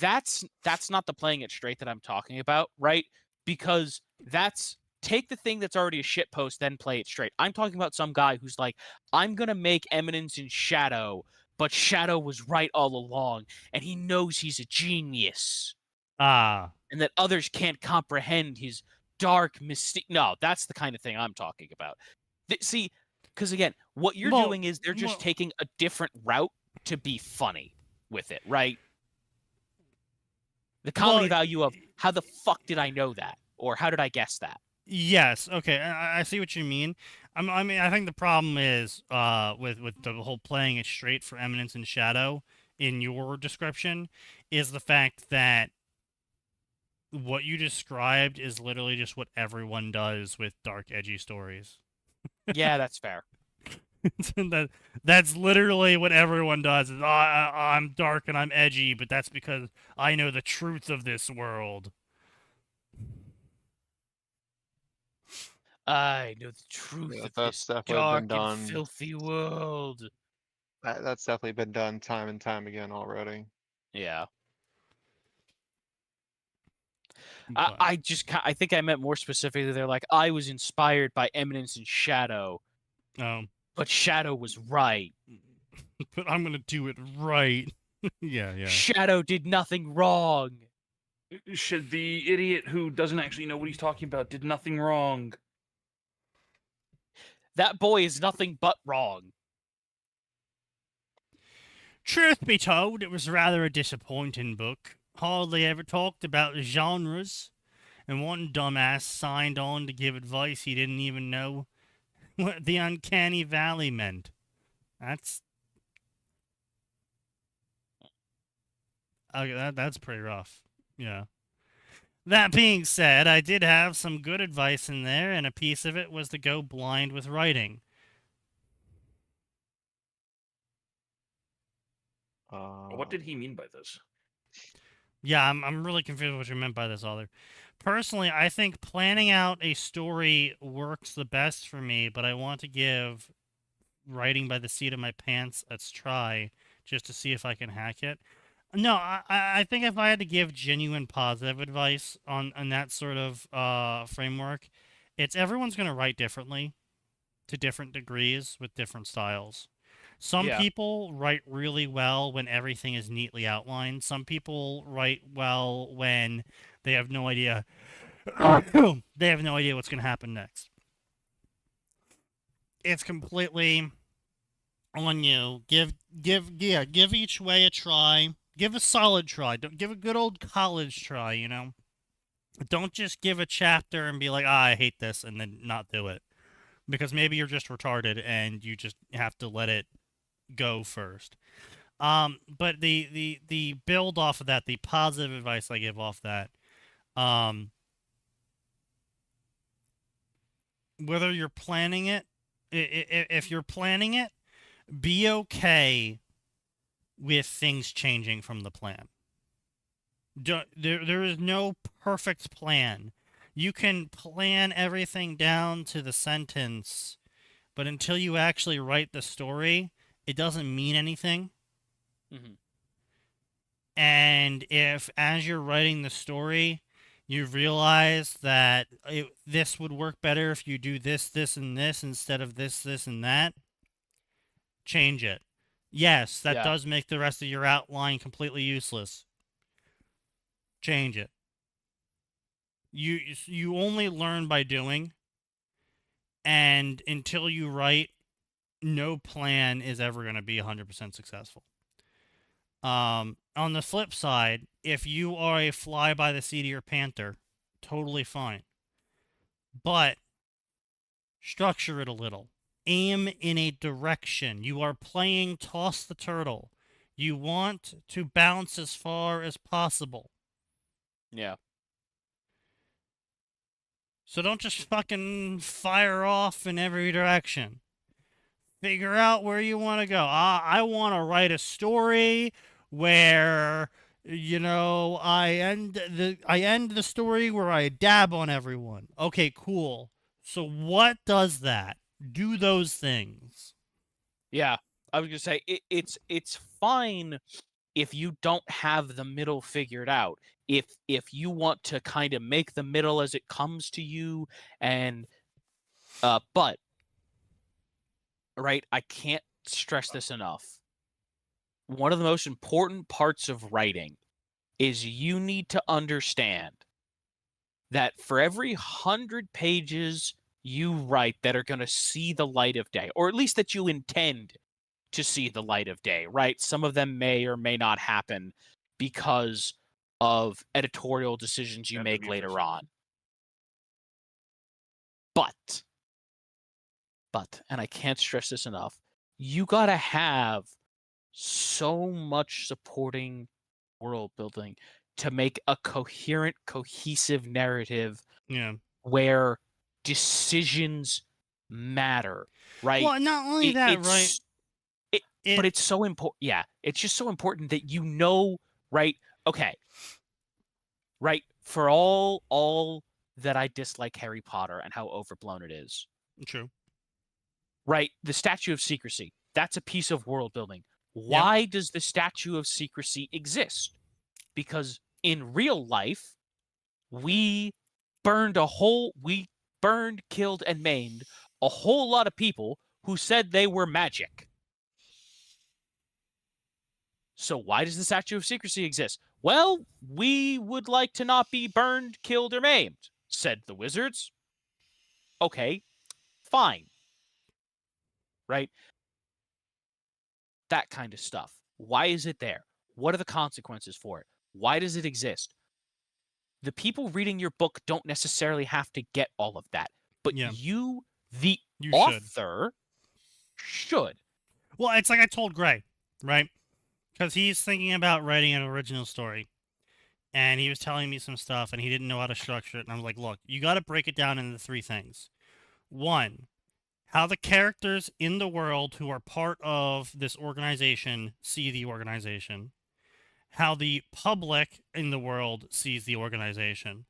That's not the playing it straight that I'm talking about, right? Because that's take the thing that's already a shit post, then play it straight. I'm talking about some guy who's like, I'm gonna make Eminence in Shadow, but Shadow was right all along, and he knows he's a genius. And that others can't comprehend his dark mystique. No, that's the kind of thing I'm talking about. See, because again, what you're doing is they're just taking a different route to be funny with it, right? The comedy value of how the fuck did I know that? Or how did I guess that? Yes. Okay. I see what you mean. I mean, I think the problem is with the whole playing it straight for Eminence and Shadow in your description is the fact that what you described is literally just what everyone does with dark, edgy stories. Yeah, that's fair. That's literally what everyone does. Is I'm dark and I'm edgy, but that's because I know the truth of this world. I know the truth of that's this definitely dark been done. and filthy world. That's definitely been done time and time again already. Yeah. But, I think I meant more specifically. They're like, I was inspired by Eminence and Shadow, but Shadow was right. But I'm gonna do it right. Yeah. Shadow did nothing wrong. Should the idiot who doesn't actually know what he's talking about did nothing wrong? That boy is nothing but wrong. Truth be told, it was rather a disappointing book. Hardly ever talked about genres, and one dumbass signed on to give advice he didn't even know what the uncanny valley meant. That's okay, that's pretty rough. Yeah. That being said, I did have some good advice in there, and a piece of it was to go blind with writing. What did he mean by this? Yeah, I'm really confused what you meant by this, Other. Personally, I think planning out a story works the best for me, but I want to give writing by the seat of my pants a try just to see if I can hack it. No, I think if I had to give genuine positive advice on that sort of framework, it's everyone's going to write differently to different degrees with different styles. Some people write really well when everything is neatly outlined. Some people write well when they have no idea they have no idea what's going to happen next. It's completely on you. Give each way a try. Give a solid try. Don't give a good old college try, you know. Don't just give a chapter and be like, I hate this, and then not do it. Because maybe you're just retarded and you just have to let it go first. But the build off of that, the positive advice I give off that, whether you're planning it, if you're planning it, be okay with things changing from the plan. There is no perfect plan. You can plan everything down to the sentence, but until you actually write the story, it doesn't mean anything. Mm-hmm. And if, as you're writing the story, you realize that this would work better if you do this, this, and this instead of this, and that, change it. Yes, that Yeah. does make the rest of your outline completely useless. Change it. You only learn by doing, and until you write, no plan is ever going to be 100% successful. On the flip side, if you are a fly by the seat of your panther, totally fine. But structure it a little. Aim in a direction. You are playing Toss the Turtle. You want to bounce as far as possible. Yeah. So don't just fucking fire off in every direction. Figure out where you want to go. I want to write a story where, you know, I end the story where I dab on everyone. Okay, cool. So what does that? Do those things. Yeah. I was gonna say it's fine if you don't have the middle figured out. If you want to kind of make the middle as it comes to you, and but right, I can't stress this enough. One of the most important parts of writing is you need to understand that for every 100 pages you write that are going to see the light of day, or at least that you intend to see the light of day, right? Some of them may or may not happen because of editorial decisions you Have to make be later efficient. on. But, and I can't stress this enough, you got to have so much supporting world building to make a coherent, cohesive narrative Yeah. where decisions matter, right? Well, not only that, right? But it's so important. Yeah, it's just so important that you know, right? Okay, right. For all that I dislike Harry Potter and how overblown it is, True. right? The Statue of Secrecy, that's a piece of world building. Yep. Why does the Statue of Secrecy exist? Because in real life, we burned, killed, and maimed a whole lot of people who said they were magic. So why does the Statue of Secrecy exist? Well, we would like to not be burned, killed, or maimed, said the wizards. Okay, fine. Right? That kind of stuff. Why is it there? What are the consequences for it? Why does it exist? The people reading your book don't necessarily have to get all of that, but Yeah. you, the You author, should. Well, it's like I told Gray, right? Because he's thinking about writing an original story. And he was telling me some stuff, and he didn't know how to structure it. And I was like, look, you got to break it down into 3 things. 1, how the characters in the world who are part of this organization see the organization. How the public in the world sees the organization.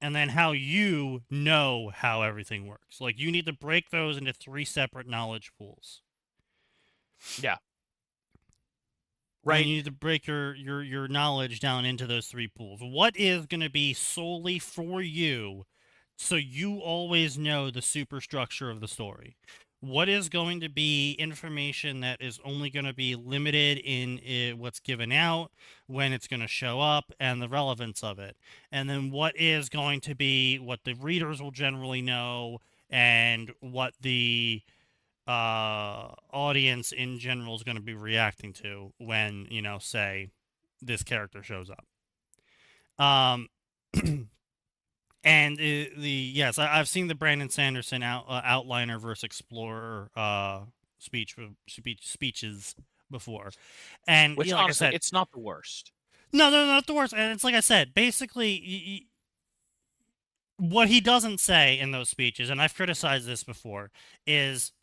And then how you know how everything works. Like, you need to break those into 3 separate knowledge pools. Yeah. Right. Right. And you need to break your knowledge down into those 3 pools. What is going to be solely for you, so you always know the superstructure of the story? What is going to be information that is only going to be limited in what's given out, when it's going to show up, and the relevance of it? And then what is going to be what the readers will generally know, and what the audience in general is going to be reacting to when, you know, say this character shows up. And yes, I've seen the Brandon Sanderson outliner versus explorer speeches before, and Which, you know, like honestly, I said, it's not the worst. no, not the worst. And it's like I said, basically, what he doesn't say in those speeches, and I've criticized this before, is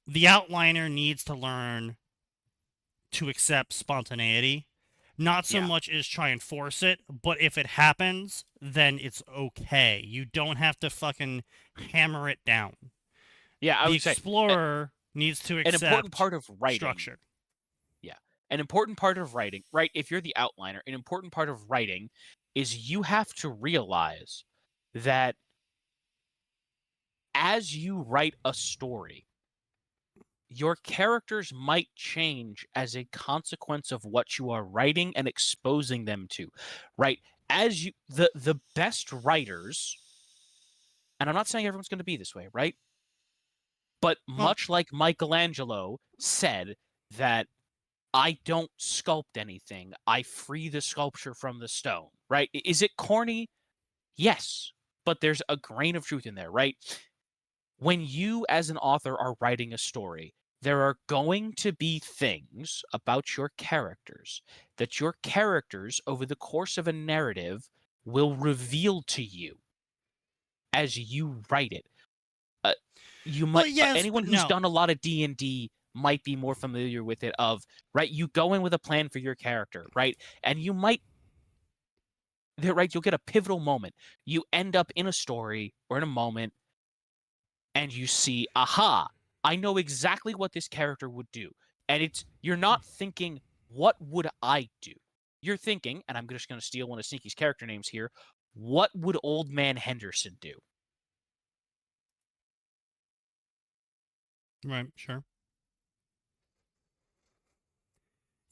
the outliner needs to learn to accept spontaneity. Not so much as try and force it, but if it happens, then it's okay. You don't have to fucking hammer it down. Yeah, I The would say explorer needs to an accept important part of writing. structure. Yeah, an important part of writing, right? If you're the outliner, an important part of writing is you have to realize that as you write a story, your characters might change as a consequence of what you are writing and exposing them to, right? As you the best writers, and I'm not saying everyone's going to be this way, right? But Well- much like Michelangelo said that I don't sculpt anything, I free the sculpture from the stone, right? Is it corny? Yes, but there's a grain of truth in there, right? When you as an author are writing a story, there are going to be things about your characters that your characters over the course of a narrative will reveal to you as you write it. You Well, might yes, anyone but who's no. done a lot of D&D might be more familiar with it of, right, you go in with a plan for your character, right? And you might right, you'll get a pivotal moment. You end up in a story or in a moment and you see, aha, I know exactly what this character would do. And you're not thinking, what would I do? You're thinking, and I'm just going to steal one of Sneaky's character names here, what would Old Man Henderson do? Right, sure.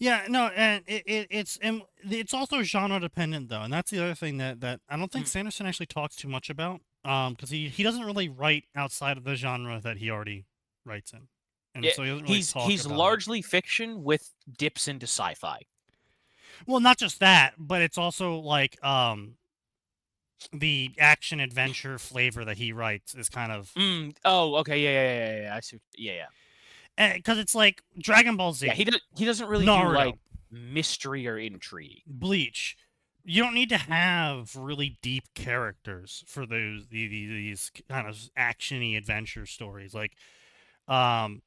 Yeah, no, and it's also genre dependent though, and that's the other thing that I don't think Sanderson actually talks too much about, because he doesn't really write outside of the genre that he already writes in, and Yeah, so he doesn't really talk he's about largely fiction with dips into sci-fi. Well, not just that, but it's also like the action adventure flavor that he writes is kind of Oh, okay, yeah. I see. Yeah. because it's like Dragon Ball Z. Yeah, he doesn't really Naruto. do like mystery or intrigue. Bleach. You don't need to have really deep characters for these kind of actiony adventure stories. Like, more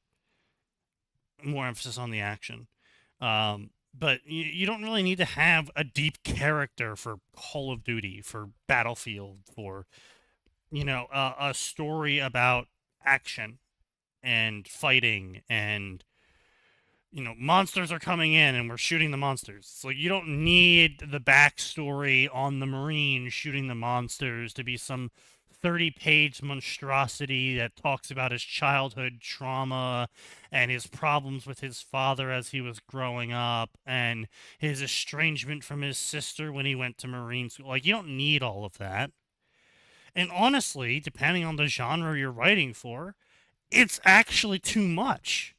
emphasis on the action. But you don't really need to have a deep character for Call of Duty, for Battlefield, for a story about action and fighting and monsters are coming in and we're shooting the monsters. So you don't need the backstory on the Marine shooting the monsters to be some 30-page monstrosity that talks about his childhood trauma and his problems with his father as he was growing up and his estrangement from his sister when he went to Marine school. Like, you don't need all of that. And honestly, depending on the genre you're writing for, it's actually too much.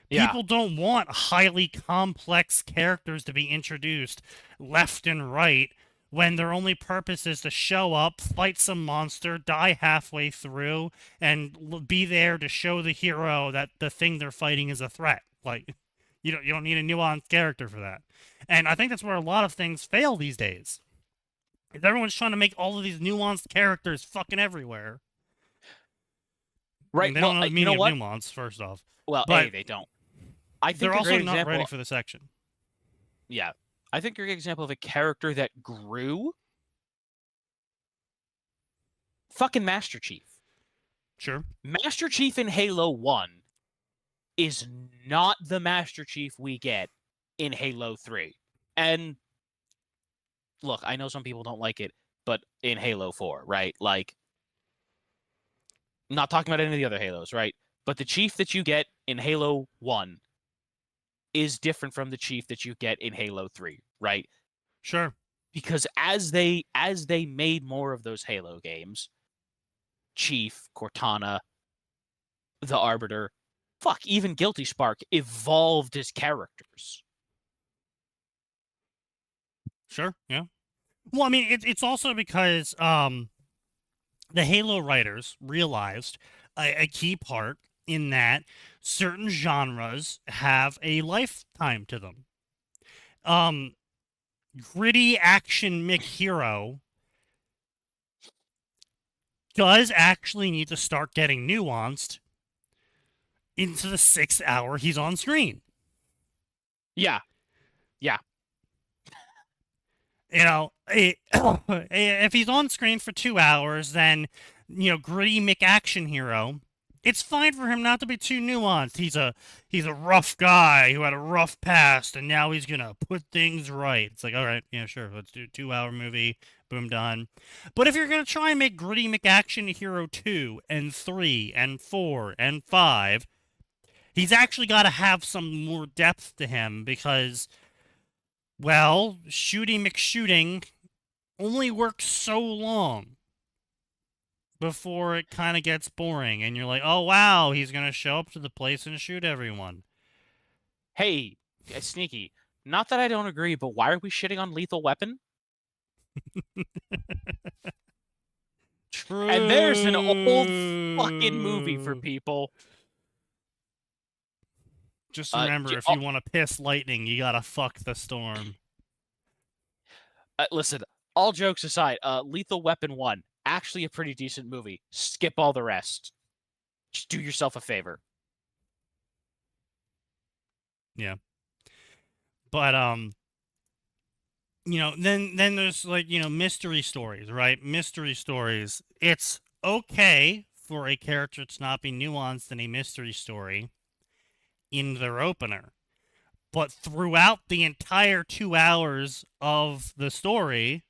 Yeah. People don't want highly complex characters to be introduced left and right when their only purpose is to show up, fight some monster, die halfway through, and be there to show the hero that the thing they're fighting is a threat. Like, you don't need a nuanced character for that. And I think that's where a lot of things fail these days. Is everyone's trying to make all of these nuanced characters fucking everywhere. Right. And they don't know the you meaning know of what? nuance, first off. Well, but they don't. I think they're a also great not example, ready for the section. Yeah. I think you're a good example of a character that grew. Fucking Master Chief. Sure. Master Chief in Halo 1 is not the Master Chief we get in Halo 3. And look, I know some people don't like it, but in Halo 4, right? Like, I'm not talking about any of the other Halos, right? But the Chief that you get in Halo 1 is different from the Chief that you get in Halo 3, right? Sure. Because as they made more of those Halo games, Chief, Cortana, the Arbiter, even Guilty Spark evolved as characters. Sure, yeah. Well, I mean, it's also because the Halo writers realized a key part in that certain genres have a lifetime to them. Gritty action McHero does actually need to start getting nuanced into the 6 hour he's on screen. Yeah. If he's on screen for 2 hours, then, gritty McAction hero, it's fine for him not to be too nuanced. He's a rough guy who had a rough past, and now he's gonna put things right. It's like, all right, yeah, sure, let's do a 2-hour movie, boom, done. But if you're gonna try and make gritty McAction hero 2 and 3 and 4 and 5, He's actually got to have some more depth to him because, well, Shooty McShooting only works so long before it kind of gets boring, and you're like, oh wow, he's gonna show up to the place and shoot everyone. Hey, Sneaky. Not that I don't agree, but why are we shitting on Lethal Weapon? True. And there's an old fucking movie for people. Just remember, if you want to piss lightning, you gotta fuck the storm. Listen, all jokes aside, Lethal Weapon 1, actually a pretty decent movie. Skip all the rest. Just do yourself a favor. Yeah. But, you know, then there's, like, you know, mystery stories, right? Mystery stories. It's okay for a character to not be nuanced in a mystery story in their opener. But throughout the entire 2 hours of the story,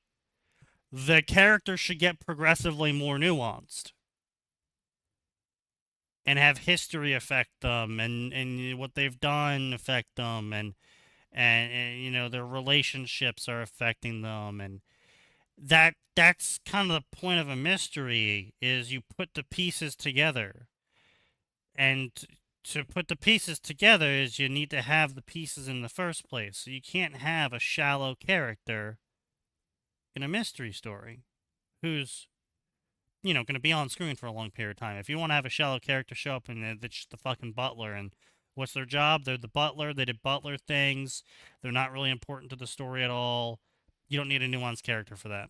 the character should get progressively more nuanced. And have history affect them, and what they've done affect them, and you know, their relationships are affecting them, and that's kind of the point of a mystery, is you put the pieces together. And to put the pieces together is you need to have the pieces in the first place. So you can't have a shallow character in a mystery story who's, you know, going to be on screen for a long period of time. If you want to have a shallow character show up and they're just the fucking butler, and what's their job? They're the butler. They did butler things. They're not really important to the story at all. You don't need a nuanced character for that.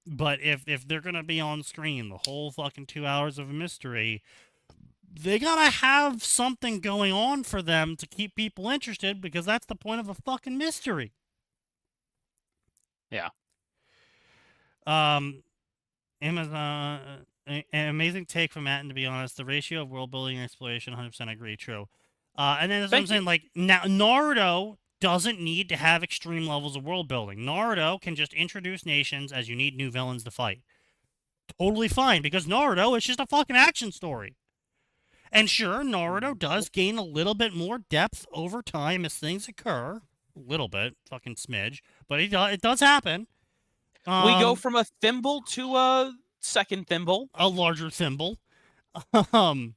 But if they're going to be on screen the whole fucking 2 hours of a mystery, they gotta have something going on for them to keep people interested, because that's the point of a fucking mystery. Yeah. Amazon, an amazing take from Atin, to be honest. The ratio of world building and exploration, 100% agree, true. And then that's what I'm saying, like, now Naruto doesn't need to have extreme levels of world building. Naruto can just introduce nations as you need new villains to fight. Totally fine, because Naruto is just a fucking action story. And sure, Naruto does gain a little bit more depth over time as things occur. A little bit, fucking smidge. But it does happen. We go from a thimble to a second thimble. A larger thimble. But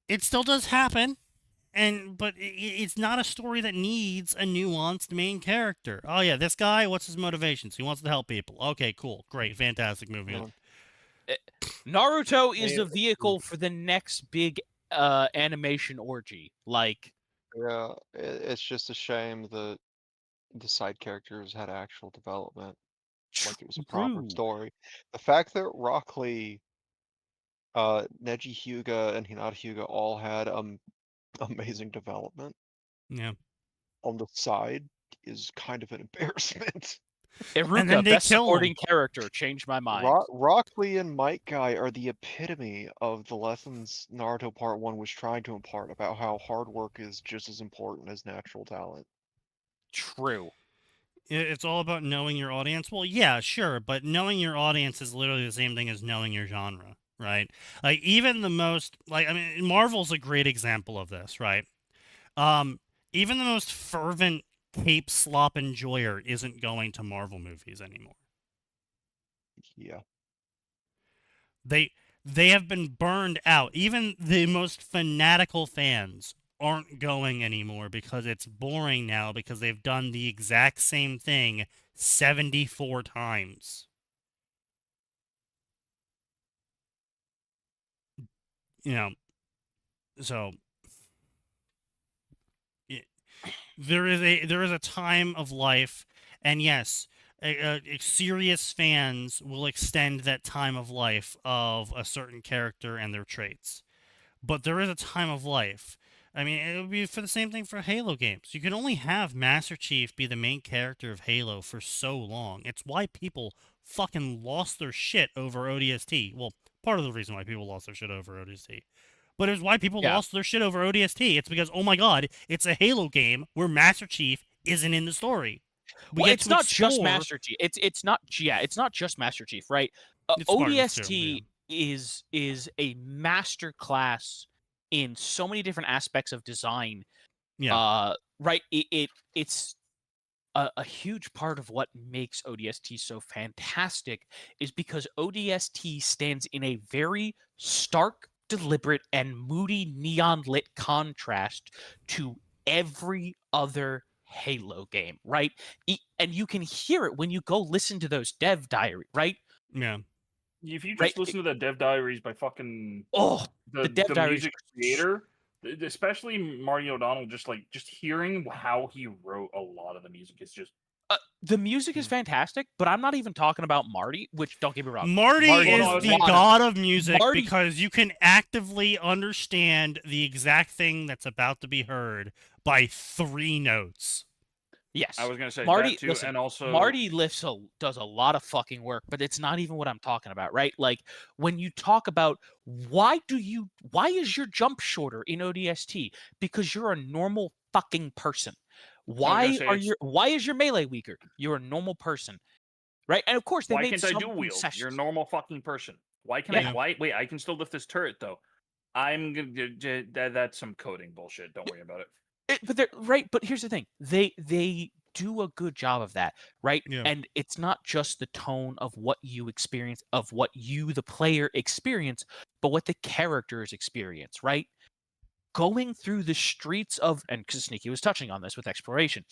it still does happen. But it's not a story that needs a nuanced main character. Oh yeah, this guy, what's his motivations? He wants to help people. Okay, cool, great, fantastic, moving on. Naruto is a vehicle for the next big animation orgy. Like, Yeah, it's just a shame that the side characters had actual development, like it was a proper true. story. The fact that Rock Lee, Neji Hyuga, and Hinata Hyuga all had amazing development Yeah. on the side is kind of an embarrassment. And then Iruka, they best kill supporting him. character, changed my mind. Rock Lee and Might Guy are the epitome of the lessons Naruto Part 1 was trying to impart about how hard work is just as important as natural talent. True. It's all about knowing your audience. Well, yeah, sure, but knowing your audience is literally the same thing as knowing your genre, right? Like, even the most, like, I mean, Marvel's a great example of this, right? Even the most fervent Cape slop enjoyer isn't going to Marvel movies anymore. Yeah. They have been burned out. Even the most fanatical fans aren't going anymore because it's boring now, because they've done the exact same thing 74 times. You know, so there is a time of life, and yes, serious fans will extend that time of life of a certain character and their traits. But there is a time of life. I mean, it would be for the same thing for Halo games. You can only have Master Chief be the main character of Halo for so long. It's why people fucking lost their shit over ODST. Well, part of the reason why people lost their shit over ODST. But it was why people lost their shit over ODST. It's because, oh my god, it's a Halo game where Master Chief isn't in the story. Well, it's not just Master Chief. It's not just Master Chief, right? ODST is a masterclass in so many different aspects of design. Yeah. Right. It's a huge part of what makes ODST so fantastic is because ODST stands in a very stark, deliberate, and moody neon lit contrast to every other Halo game, right? And you can hear it when you go listen to those dev diary, right? Yeah. If you Right. just listen to the dev diaries by fucking Oh, the dev the diaries music are creator, especially Marty O'Donnell, just hearing how he wrote a lot of the music is just the music is fantastic, but I'm not even talking about Marty, which don't get me wrong. Marty Marty is no, I was the saying- god of music Marty- because you can actively understand the exact thing that's about to be heard by 3 notes. Yes. I was gonna say Marty, that too, listen, and also Marty does a lot of fucking work, but it's not even what I'm talking about, right? Like when you talk about why is your jump shorter in ODST? Because you're a normal fucking person. Why is your melee weaker? You're a normal person. Right? And of course they why made can't I some dual wield? concessions. You're a normal fucking person. Why can Yeah. I? Wait, I can still lift this turret though. I'm gonna. That's some coding bullshit. Don't worry about it. But they're right. But here's the thing: they do a good job of that, right? Yeah. And it's not just the tone of what you experience, of what you, the player, experience, but what the characters experience, right? Going through the streets of, and because Sneaky was touching on this with exploration,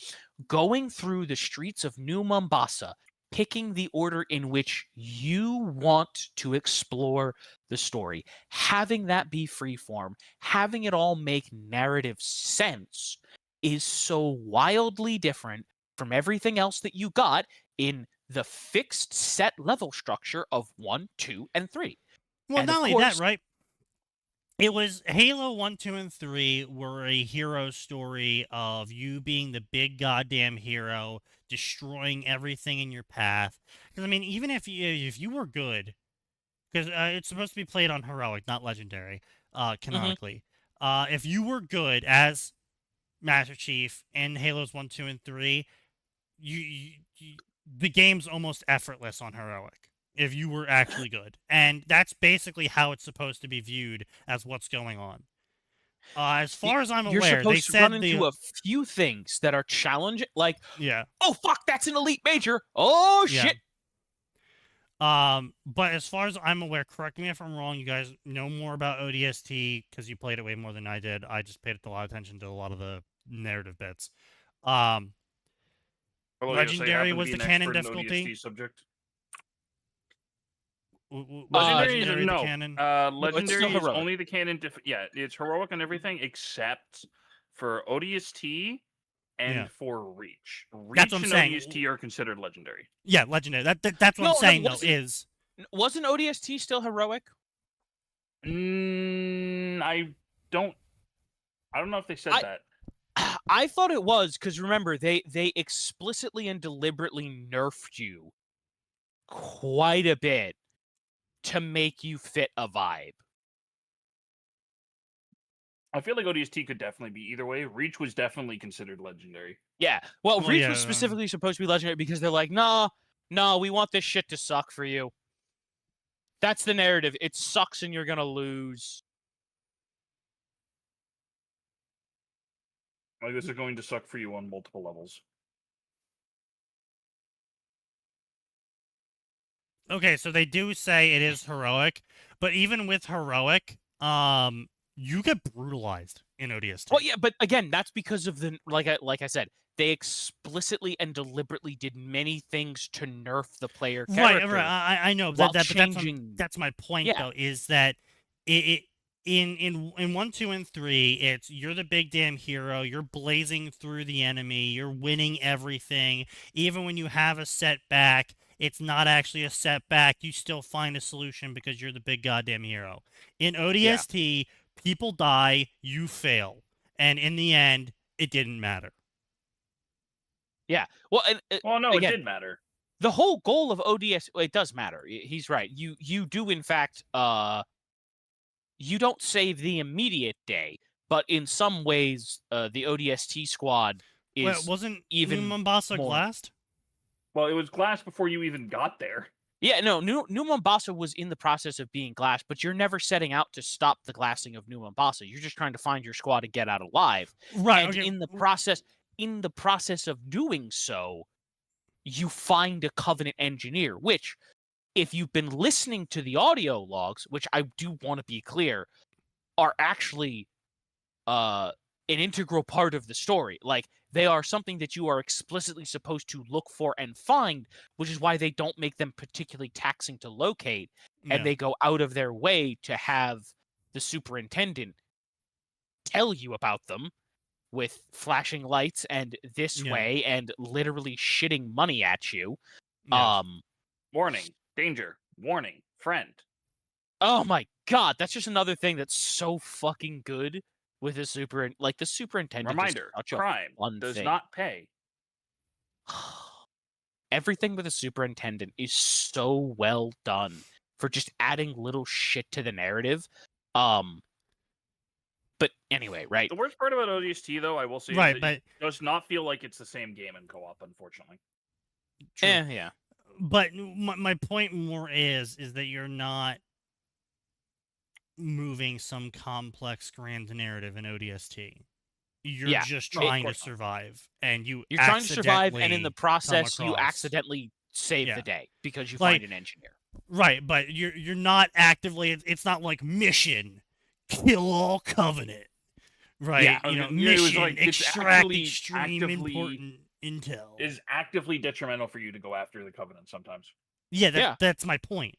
going through the streets of New Mombasa, picking the order in which you want to explore the story, having that be freeform, having it all make narrative sense is so wildly different from everything else that you got in the fixed set level structure of 1, 2, and 3. Well, And not of only course- that, right? It was Halo 1, 2, and 3 were a hero story of you being the big goddamn hero, destroying everything in your path. Because, I mean, even if you were good, because it's supposed to be played on heroic, not legendary, canonically. If you were good as Master Chief in Halos 1, 2, and 3, the game's almost effortless on heroic if you were actually good. And that's basically how it's supposed to be viewed as what's going on. As far as I'm You're aware, they supposed to run said into a few things that are challenging, like, yeah. oh fuck, that's an elite major. Oh Yeah. shit. But as far as I'm aware, correct me if I'm wrong, you guys know more about ODST because you played it way more than I did. I just paid a lot of attention to a lot of the narrative bits. Legendary was the canon difficulty. Subject. Legendary Legendary is the no. canon? Legendary is heroic. only the canon. Yeah, it's heroic and everything except for ODST and Yeah. for Reach. Reach That's what I'm and saying. ODST are considered legendary. Yeah, legendary. That's what No, I'm saying. no, Though wasn't- is Wasn't ODST still heroic? I don't know if they said that. I thought it was because remember they explicitly and deliberately nerfed you quite a bit to make you fit a vibe. I feel like ODST could definitely be either way. Reach was definitely considered legendary. Yeah. Well, Well, Reach yeah, was specifically supposed to be legendary because they're like, no, we want this shit to suck for you. That's the narrative. It sucks and you're gonna lose. Like this is going to suck for you on multiple levels. okay. So they do say it is heroic, but even with heroic, you get brutalized in ODST. Well, yeah, but again, that's because of the like I said, they explicitly and deliberately did many things to nerf the player character. Right. I know while but changing- that's my point Yeah. though. Is that it in 1, 2, and 3, it's you're the big damn hero. You're blazing through the enemy. You're winning everything. Even when you have a setback, it's not actually a setback. You still find a solution because you're the big goddamn hero. In ODST, people die. You fail, and in the end, it didn't matter. Yeah. Well, and, Well, no, again, it did matter. the whole goal of ODS, it does matter. He's right. You do in fact you don't save the immediate day, but in some ways the ODST squad is Wasn't even New Mombasa more. glassed? Well, it was glass before you even got there. Yeah, no, New Mombasa was in the process of being glassed, but you're never setting out to stop the glassing of New Mombasa. You're just trying to find your squad and get out alive. Right. And Okay. in the process of doing so, you find a Covenant engineer, which, if you've been listening to the audio logs, which I do want to be clear, are actually an integral part of the story. Like, they are something that you are explicitly supposed to look for and find, which is why they don't make them particularly taxing to locate, and Yeah. they go out of their way to have the superintendent tell you about them with flashing lights and this Yeah. way and literally shitting money at you. Yes. Warning, danger, warning, friend. Oh my god, that's just another thing that's so fucking good with the superintendent. Reminder, is such a crime fun does thing. not pay. Everything with the superintendent is so well done for just adding little shit to the narrative. But anyway, right? The worst part about ODST, though, I will say, Right, is that but it does not feel like it's the same game in co-op, unfortunately. true. Yeah. But my point more is that you're not moving some complex grand narrative in ODST. You're Yeah. just No, of trying to course not. survive, and you're trying to survive, and in the accidentally process, you across. accidentally save Yeah. the day because you Like- find an engineer. Right, but you're not actively. It's not like mission, kill all Covenant. Right, Yeah, I was you know, gonna- yeah, it was mission, like, it's extract actually extreme actively- important intel. Is actively detrimental for you to go after the Covenant sometimes. Yeah, that's my point.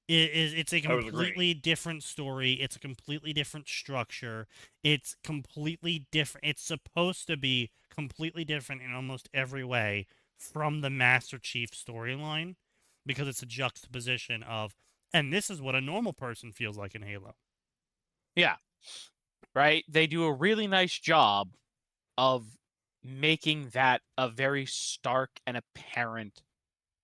It's a I would agree. completely different story. It's a completely different structure. It's completely different. It's supposed to be completely different in almost every way from the Master Chief storyline, because it's a juxtaposition of, and this is what a normal person feels like in Halo. Right? They do a really nice job of making that a very stark and apparent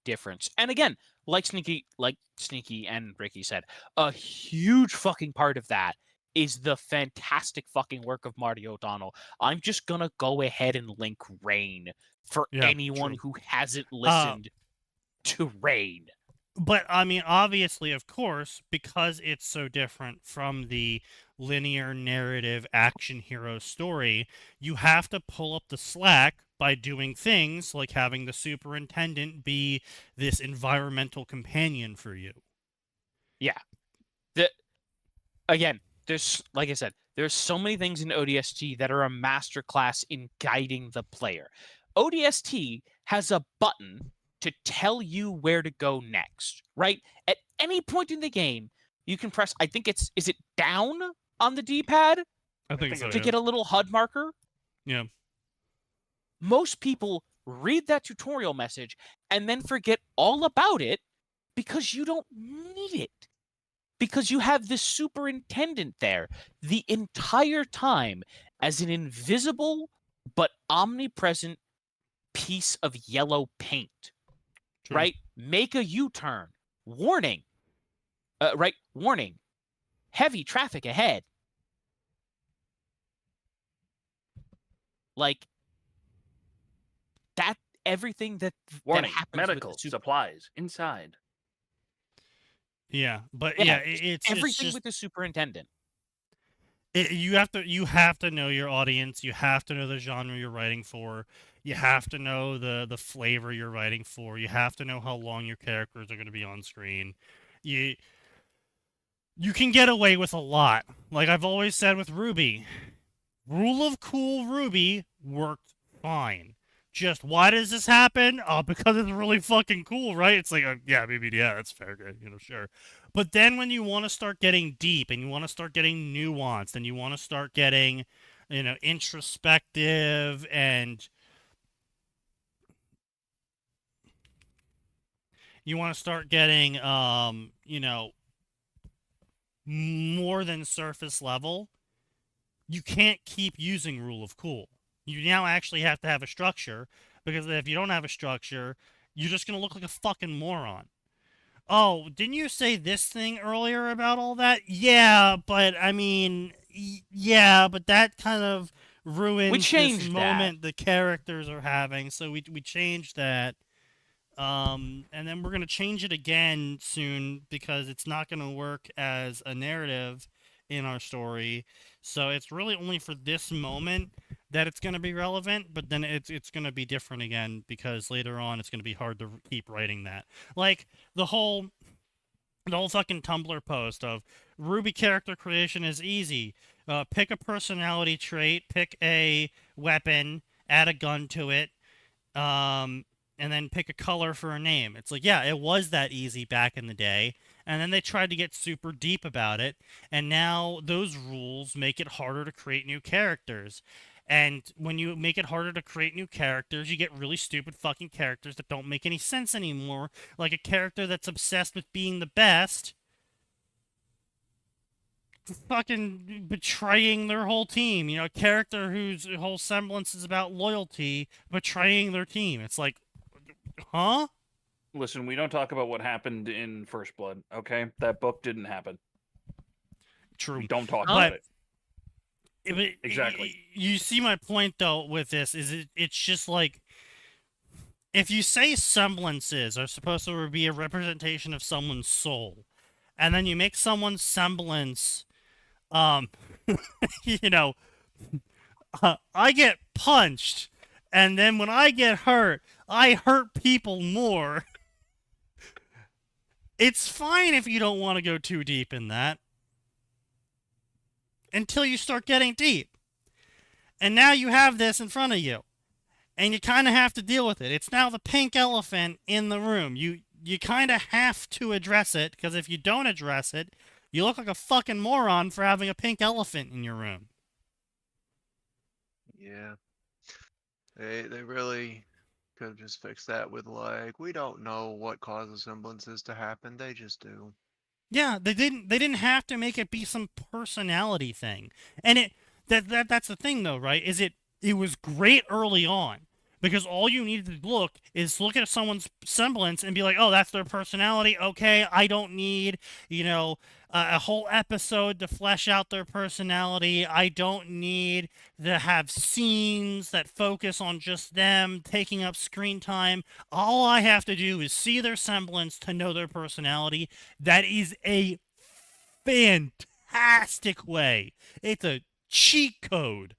difference. And again, like Sneaky and Ricky said, a huge fucking part of that is the fantastic fucking work of Marty O'Donnell. I'm just gonna go ahead and link Rain for Yeah, anyone true. who hasn't listened to Rain. But, I mean, obviously, of course, because it's so different from the linear narrative action hero story, you have to pull up the slack by doing things like having the superintendent be this environmental companion for you. Again, there's, like I said, there's so many things in ODST that are a masterclass in guiding the player. ODST has a button to tell you where to go next, right? At any point in the game, you can press, I think is it down on the D-pad I think so, to get a little HUD marker? Yeah. Most people read that tutorial message and then forget all about it because you don't need it. Because you have the superintendent there the entire time as an invisible but omnipresent piece of yellow paint. True. Right? Make a U-turn. Warning. Right? Warning. Heavy traffic ahead. Like, that, everything that Warning, happens medical with the supplies inside. Yeah, but Yeah, it's everything just, with the superintendent. you have to know your audience. You have to know the genre you're writing for. You have to know the flavor you're writing for. You have to know how long your characters are going to be on screen. You can get away with a lot. Like I've always said with Ruby, Rule of Cool Ruby worked fine. Just why does this happen? Oh, because it's really fucking cool, right? It's like, yeah, maybe, yeah, that's fair, good, sure. But then when you want to start getting deep and you want to start getting nuanced and you want to start getting, introspective and you want to start getting, more than surface level, you can't keep using Rule of Cool. You now actually have to have a structure, because if you don't have a structure, you're just going to look like a fucking moron. Oh, didn't you say this thing earlier about all that? Yeah, but I mean, yeah, but that kind of ruins this changed that. moment the characters are having, so we changed that. And then we're going to change it again soon because it's not going to work as a narrative in our story. So it's really only for this moment that it's going to be relevant, but then it's going to be different again because later on it's going to be hard to keep writing that. Like the whole fucking Tumblr post of Ruby character creation is easy. Pick a personality trait, pick a weapon, add a gun to it, and then pick a color for a name. It's like, yeah, it was that easy back in the day. And then they tried to get super deep about it, and now those rules make it harder to create new characters. And when you make it harder to create new characters, you get really stupid fucking characters that don't make any sense anymore. Like a character that's obsessed with being the best, fucking betraying their whole team. You know, a character whose whole semblance is about loyalty, betraying their team. It's like, huh? Listen, we don't talk about what happened in First Blood, okay? That book didn't happen. True. We don't talk But- about it. Exactly. You see my point though with this is it's just like if you say semblances are supposed to be a representation of someone's soul, and then you make someone's semblance, you know, I get punched, and then when I get hurt, I hurt people more. It's fine if you don't want to go too deep in that. Until you start getting deep. And now you have this in front of you. And you kind of have to deal with it. It's now the pink elephant in the room. You kind of have to address it, because if you don't address it, you look like a fucking moron for having a pink elephant in your room. Yeah. They really could have just fixed that with like, we don't know what causes semblances to happen, they just do. Yeah, they didn't have to make it be some personality thing. And that's the thing though, right? Is it was great early on because all you needed to look at someone's semblance and be like, "Oh, that's their personality. Okay, I don't need, a whole episode to flesh out their personality. I don't need to have scenes that focus on just them taking up screen time. All I have to do is see their semblance to know their personality." That is a fantastic way. It's a cheat code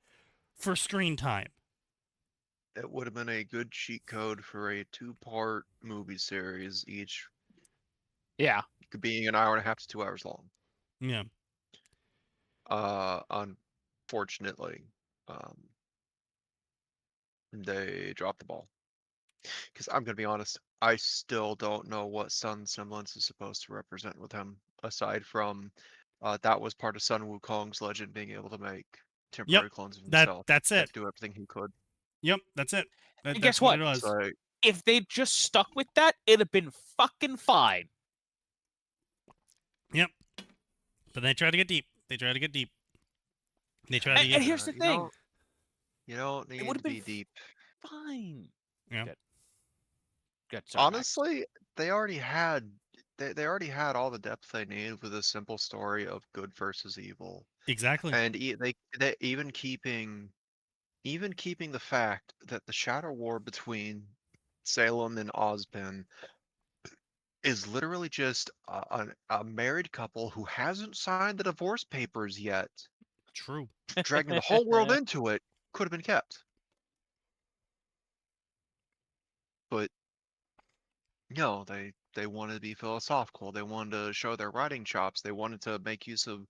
for screen time. It would have been a good cheat code for a 2-part movie series, each Yeah. being an hour and a half to 2 hours long. Yeah. Unfortunately, they dropped the ball. Because I'm gonna be honest, I still don't know what Sun's semblance is supposed to represent with him, aside from that was part of Sun Wukong's legend, being able to make temporary clones of himself. That's it. Do everything he could. Yep, that's it. And That's guess what? it was. So, If they'd just stuck with that, it'd have been fucking fine. But they tried to get deep. They tried to get deep. They tried to And get here's the you thing. don't need would've to been be deep. Fine. Yeah. Good. Sorry, Max. Honestly, they already had all the depth they needed with a simple story of good versus evil. Exactly. And they even keeping the fact that the shadow war between Salem and Ozpin is literally just a married couple who hasn't signed the divorce papers yet, True. dragging the whole world into it, could have been kept. But no, they wanted to be philosophical. They wanted to show their writing chops. They wanted to make use of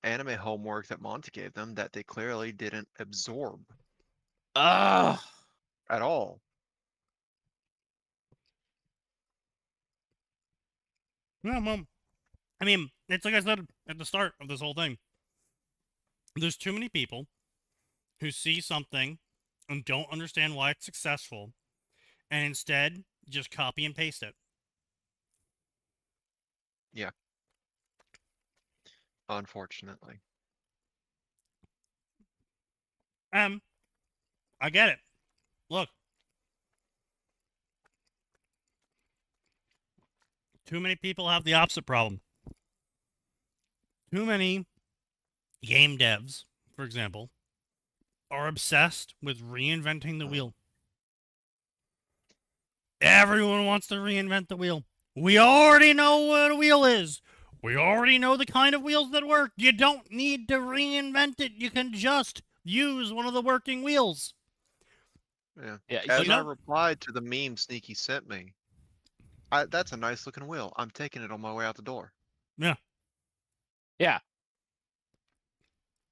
anime homework that Monte gave them that they clearly didn't absorb Ugh. at all. Yeah, well, I mean, it's like I said at the start of this whole thing. There's too many people who see something and don't understand why it's successful, and instead just copy and paste it. Unfortunately. I get it. Look. Too many people have the opposite problem. Too many game devs, for example, are obsessed with reinventing the wheel. Everyone wants to reinvent the wheel. We already know what a wheel is. We already know the kind of wheels that work. You don't need to reinvent it. You can just use one of the working wheels. Yeah. Yeah, As you I know- replied to the meme Sneaky sent me, that's a nice looking wheel. I'm taking it on my way out the door.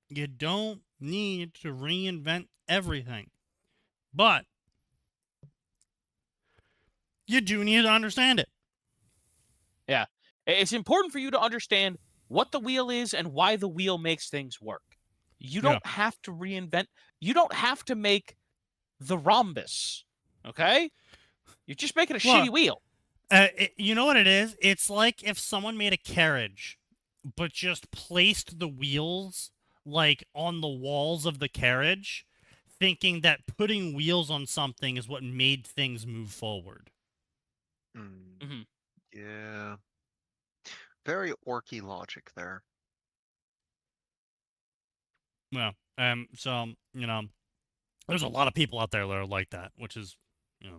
You don't need to reinvent everything. But you do need to understand it. It's important for you to understand what the wheel is and why the wheel makes things work. You don't have to reinvent. You don't have to make the rhombus. Okay? You're just making a Well, shitty wheel. You know what it is? It's like if someone made a carriage, but just placed the wheels like on the walls of the carriage, thinking that putting wheels on something is what made things move forward. Mm, Mhm. Yeah. Very orky logic there. Well, so there's a lot of people out there that are like that, which is, take the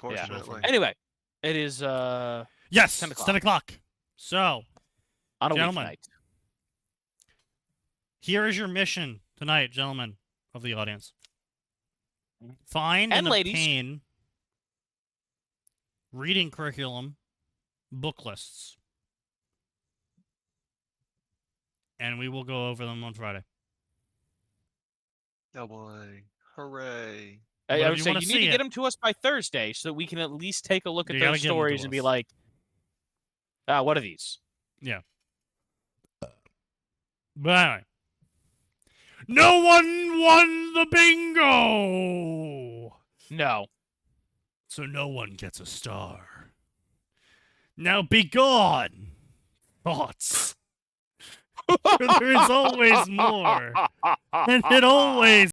wheel from Unfortunately. it. Anyway, it is Yes, 10 it's 10 o'clock. So, on a Gentlemen. weeknight. here is your mission tonight, gentlemen of the audience. Find And and ladies. obtain reading curriculum book lists. And we will go over them on Friday. Oh boy. Hooray. I Whatever would you say wanna you need see to it. get them to us by Thursday so that we can at least take a look at You gotta those get 'em to stories and be us. like, what are these? But anyway. No one won the bingo! No. So no one gets a star. Now be gone, thoughts. For there is always more. And it always